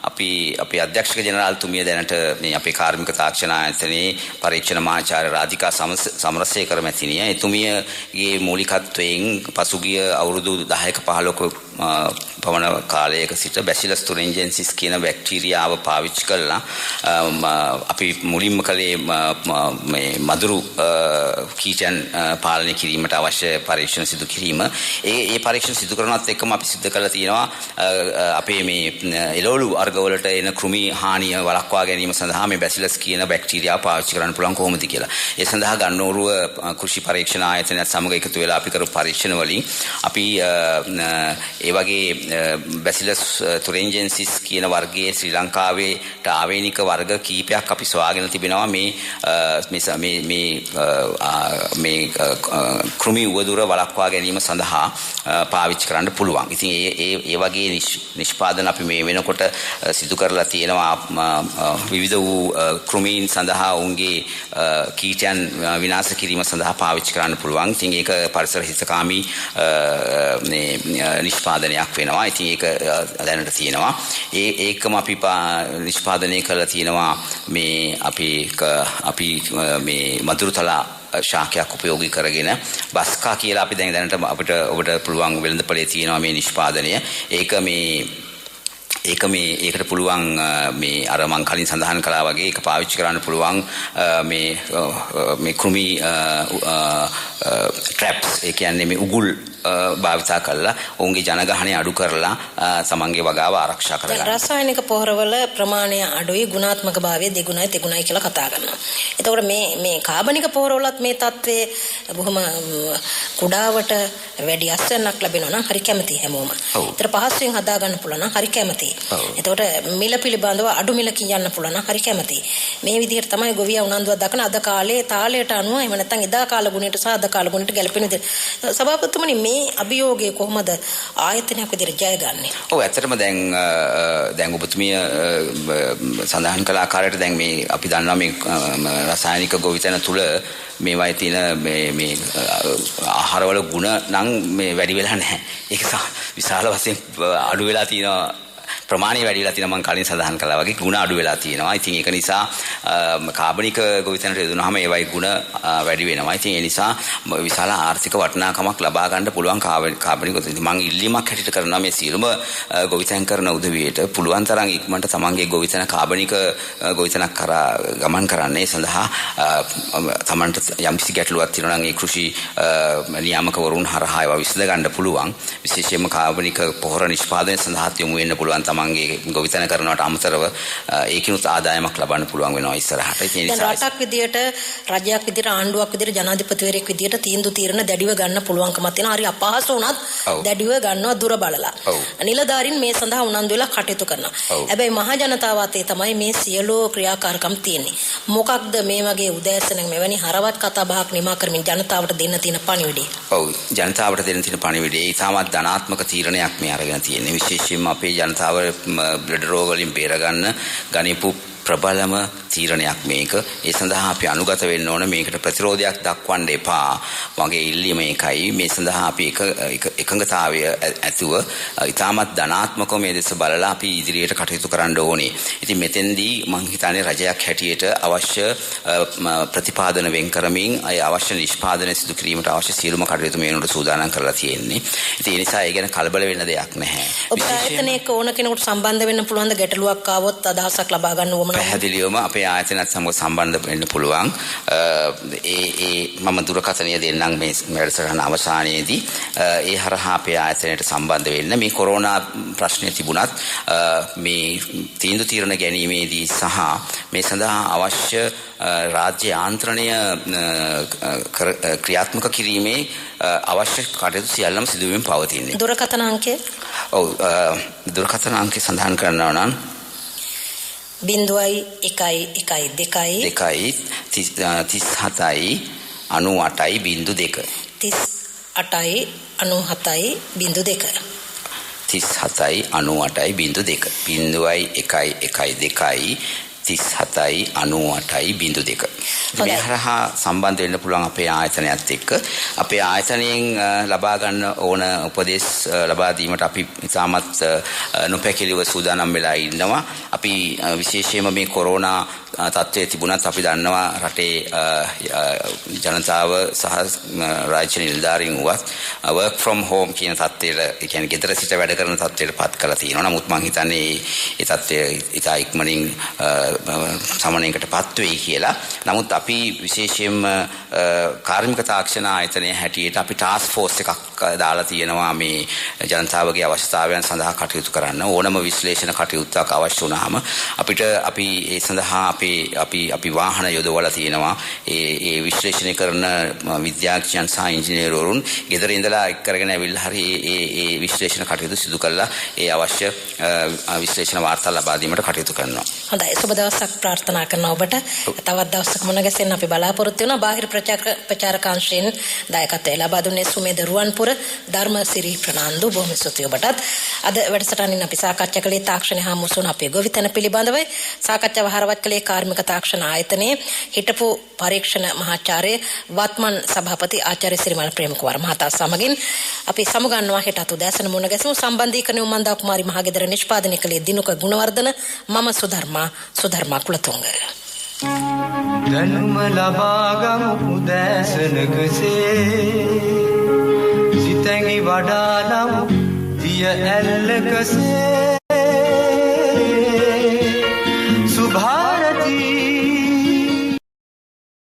අපි අධ්‍යක්ෂක ජනරාල්තුමිය දැනට මේ අපේ කාර්මික තාක්ෂණ ආයතනයේ පරීක්ෂණ මහාචාර්ය රාධිකා සමරසේකර මැතිණිය එතුමියගේ මූලිකත්වයෙන් පසුගිය අවුරුදු 10ක 15ක පමණ කාලයක සිට බැසිලස් තුරෙන්ජෙන්සිස් කියන බැක්ටීරියාව පාවිච්චි කරලා අපි මුලින්ම කළේ මේ මදුරු කීටයන් පාලනය කිරීමට අවශ්‍ය පරීක්ෂණ සිදු කිරීම. ඒ පරීක්ෂණ සිදු කරනවත් එක්කම අපි සිදු කරලා තියෙනවා අපේ මේ එළවලු වර්ගවලට එන කෘමි හානිය වළක්වා ගැනීම සඳහා මේ බැසිලස් කියන බැක්ටීරියාව පාවිච්චි කරන්න පුළුවන් කොහොමද කියලා. ඒ සඳහා ගන්නෝරුව කෘෂි පරීක්ෂණ ආයතනයත් සමග එකතු වෙලා අපි කරපු පරීක්ෂණ වලින් අපි ඒ වගේ බැසිලස් තුරෙන්ජෙන්සිස් කියන වර්ගයේ ශ්‍රී ලංකාවේ ආවේනික වර්ග කීපයක් අපි සොයාගෙන තිබෙනවා මේ කෘමි උවදුර වළක්වා ගැනීම සඳහා පාවිච්චි කරන්න පුළුවන්. ඉතින් ඒ වගේ නිෂ්පාදන අපි මේ වෙනකොට සිදු කරලා තියෙනවා විවිධ වූ කෘමීන් සඳහා උන්ගේ කීටයන් විනාශ කිරීම සඳහා පාවිච්චි කරන්න පුළුවන්. ඉතින් ඒක පරිසර හිතකාමී නිෂ්පාදනයක් වෙනවා. ඉතින් ඒක දැනට තියෙනවා. ඒකම අපි නිෂ්පාදනය කරලා තියෙනවා මේ අපි මේ මදුරුතලා ශාකයක් උපයෝගී කරගෙන බස්කා කියලා අපි දැනට අපිට ඔබට පුළුවන් වෙළඳපොලේ තියෙනවා මේ නිෂ්පාදනය. ඒකට පුළුවන් මේ අර මං කලින් සඳහන් කළා වගේ ඒක පාවිච්චි කරන්න පුළුවන් මේ කෘමි ට්‍රැප්ස් ඒ කියන්නේ මේ උගුල් භාවිතා කරලා ඔවුන්ගේ ජනගහනය අඩු කරලා තමන්ගේ වගාව ආරක්ෂා කරගන්න. රසායනික පොහොරවල ප්‍රමාණය අඩුයි ගුණාත්මක භාවය දෙගුණයි තෙගුණයි කියලා කතා කරනවා. එතකොට මේ කාබනික පොහොරවලත් මේ තත්ත්වය බොහොම කුඩාවට වැඩි අස්වැන්නක් ලැබෙනවා නම් හරි කැමතියි හැමෝම. ඒතර පහසුවෙන් හදා ගන්න පුළුවන් නම් හරි කැමතියි. එතකොට මිල පිළිබඳව අඩු මිලකින් යන්න පුළුවන් නම් හරි කැමතියි. මේ විදිහට තමයි ගොවියා උනන්දුවක් දක්වන අද කාලේ තාලයට අනුව එහෙම නැත්නම් එදා කාල ගුණයට සහ අද කාල ගුණයට ගැලපෙන විදිහට. සභාපතිතුමනි මේ අභියෝගය කොහොමද ආයතනයක් විදිහට ජයගන්නේ? ඔව් ඇත්තටම දැන් ඔබතුමිය සඳහන් කළ ආකාරයට දැන් මේ අපි දන්නවා මේ රසායනික ගොවිතැන තුල මේවයි තියෙන මේ ආහාරවල ගුණ නම් මේ වැඩි වෙලා නැහැ. ඒක විශාල වශයෙන් අඩු වෙලා තියෙනවා. ප්‍රමාණය වැඩි වෙලා තියෙනවා. මම කලින් සඳහන් කළා වගේ ගුණ අඩු වෙලා තියෙනවා. ඉතින් ඒක නිසා කාබනික ගොවිතැනට යොදුනහම ඒවයි ගුණ වැඩි වෙනවා. ඉතින් ඒ නිසා විශාල ආර්ථික වටිනාකමක් ලබා ගන්න පුළුවන් කාබනික ගොවිතැන. මම ඉල්ලීමක් හැටියට කරනවා මේ සියලුම ගොවිතැන් කරන උදවියට පුළුවන් තරම් ඉක්මනට තමන්ගේ ගොවිතැන කාබනික ගොවිතැනක් කරා ගමන් කරන්න. ඒ සඳහා තමන්ට යම්කිසි ගැටලුවක් තියෙනවා නම් ඒ කෘෂි නියාමකවරුන් හරහා ඒවා විසඳ ගන්න පුළුවන්. විශේෂයෙන්ම කාබනික පොහොර නිෂ්පාදනය සඳහා යොමු වෙන්න පුළුවන් තමන්ගේ ගොවිතැන කරනවට අමතරව ඒකිනුත් ආදායමක් ලබන්න පුළුවන් වෙනවා ඉස්සරහට. ඒ නිසා රටක් විදියට රජයක් විදියට ආණ්ඩුවක් විදියට ජනාධිපතිවරයෙක් විදියට තීන්දුව తీරන දැඩිව ගන්න පුළුවන්කමක් තියෙනවා. හරි අපහසු වුණත් දැඩිව ගන්නවා දුර බලලා. නිලධාරීන් මේ සඳහා උනන්දු වෙලා කටයුතු කරනවා. හැබැයි මහ ජනතාව අතේ තමයි මේ සියලු ක්‍රියාකාරකම් තියෙන්නේ. මොකක්ද මේ වගේ උදෑසනක මෙවැනි හරවත් කතා බහක් නිමා කරමින් ජනතාවට දෙන්න තියෙන පණිවිඩය? ඔව් ජනතාවට දෙන්න තියෙන පණිවිඩය ඉතාමත් ධනාත්මක තීරණයක් මේ අරගෙන තියෙන්නේ. විශේෂයෙන්ම අපේ ජනතාව බ්ලඩ් රෝග වලින් බේරගන්න ගනිපු ප්‍රබලම තීරණයක් මේක. ඒ සඳහා අපි අනුගත වෙන්න ඕන. මේකට ප්‍රතිරෝධයක් දක්වන්න එපා. මගේ ඉල්ලීම ඒකයි. මේ සඳහා අපි එකඟතාවය ඇතුව ඉතාමත් ධනාත්මකව මේ දෙස බලලා අපි ඉදිරියට කටයුතු කරන්න ඕනේ. ඉතින් මෙතෙන්දී මම හිතන්නේ රජයක් හැටියට අවශ්‍ය ප්‍රතිපාදන වෙන් කරමින් අය අවශ්‍ය නිෂ්පාදන සිදු කිරීමට අවශ්‍ය සියලුම කටයුතු මේ වෙනකොට සූදානම් කරලා තියෙන්නේ. ඉතින් ඒ නිසා ඒ ගැන කලබල වෙන්න දෙයක් නැහැ. ඔබ ආයතනයක ඕන කෙනෙකුට සම්බන්ධ වෙන්න පුළුවන් ද? ගැටලුවක් ආවොත් අදහසක් ලබා ගන්න ඕන. පැහැදිලිවම අපේ ආයතනත් සමග සම්බන්ධ වෙන්න පුළුවන්. මම දුරකථනය දෙන්නම් මේ වැඩසටහන අවසානයේදී. ඒ හරහා අපේ ආයතනයට සම්බන්ධ වෙන්න. මේ කොරෝනා ප්‍රශ්නය තිබුණත් මේ තීන්දුව తీරන ගැනීමේදී සහ මේ සඳහා අවශ්‍ය රාජ්‍ය යාන්ත්‍රණය ක්‍රියාත්මක කිරීමේ අවශ්‍ය කටයුතු සියල්ලම සිදු වෙමින් පවතින්නේ. දුරකථන අංකය? ඔව් දුරකථන අංකය සඳහන් කරනවා නම් 0.112 37යි 98.2 37යි 98.2 37.98.2 මේ හරහා සම්බන්ධ වෙන්න පුළුවන් අපේ ආයතනයත් එක්ක. අපේ ආයතනයෙන් ලබා ගන්න ඕන උපදෙස් ලබා දීමට අපි ඉතාමත් නොපැකිලිව සූදානම් වෙලා ඉන්නවා. අපි විශේෂයෙන්ම මේ කොරෝනා තත්ත්වයේ තිබුණත් අපි දන්නවා රටේ ජනතාව සහ රාජ්‍ය නිලධාරීන් වුවත් work from home කියන තත්ත්වයට, ඒ කියන්නේ ගෙදර සිට වැඩ කරන තත්ත්වයට පත් කරලා තියෙනවා. නමුත් මම හිතන්නේ ඒ තත්ත්වය ඉතා ඉක්මනින් සමනයකටපත් වෙයි කියලා. නමුත් අපි විශේෂයෙන්ම කාර්මික තාක්ෂණ ආයතනයේ හැටියට අපි ටාස්ක් ෆෝස් එකක් දාලා තියෙනවා මේ ජනතාවගේ අවශ්‍යතාවයන් සඳහා කටයුතු කරන්න. ඕනම විශ්ලේෂණ කටයුත්තක් අවශ්‍ය වුණාම අපි ඒ සඳහා අපි වාහන යොදවලා තියෙනවා. ඒ විශ්ලේෂණය කරන විද්‍යාඥයන් සහ ඉංජිනේරුවරුන් ගෙදර ඉඳලා එක් කරගෙන ඇවිල්ලා හරි ඒ විශ්ලේෂණ කටයුතු සිදු කරලා ඒ අවශ්‍ය විශ්ලේෂණ වාර්තා ලබා දීමට කටයුතු කරනවා. හොඳයි, සුබ දවසක් ප්‍රාර්ථනා කරනවා ඔබට. තවත් දවසක මුණ ගැසෙන්න අපි බලාපොරොත්තු වෙනවා. බාහිර ප්‍රචාරකාංශයෙන් දායකත්වය ලබා දුන්නේ සුමේද රුවන්පුර, ධර්මසිරි ප්‍රනාන්දු. බොහොම ස්තුතියි ඔබටත්. අද වැඩසටහනින් අපි සාකච්ඡා කළේ තාක්ෂණ හා මුසුණු අපේ ගොවිතැන පිළිබඳවයි. සාකච්ඡාව හරවත් කළේ කාර්මික තාක්ෂණ ආයතනයේ හිටපු පරීක්ෂණ මහාචාර්ය වත්මන් සභාපති ආචාර්ය සිරිමල් ප්‍රේමකුමාර මහතා සමගින් අපි සමුගන්නවා. හෙටත් උදෑසන මුණ ගැසමු. සම්බන්ධීකරණය උමන්දා කුමාරි මහගෙදර නිෂ්පාදනය කළේ දිනුක ගුණවර්ධන. මම සුධර්මා කුලතුංග. දැනුම ලබාගමු උදෑසනකසේ සිතැඟි වඩාලමු දිය ඇල්ලකසේ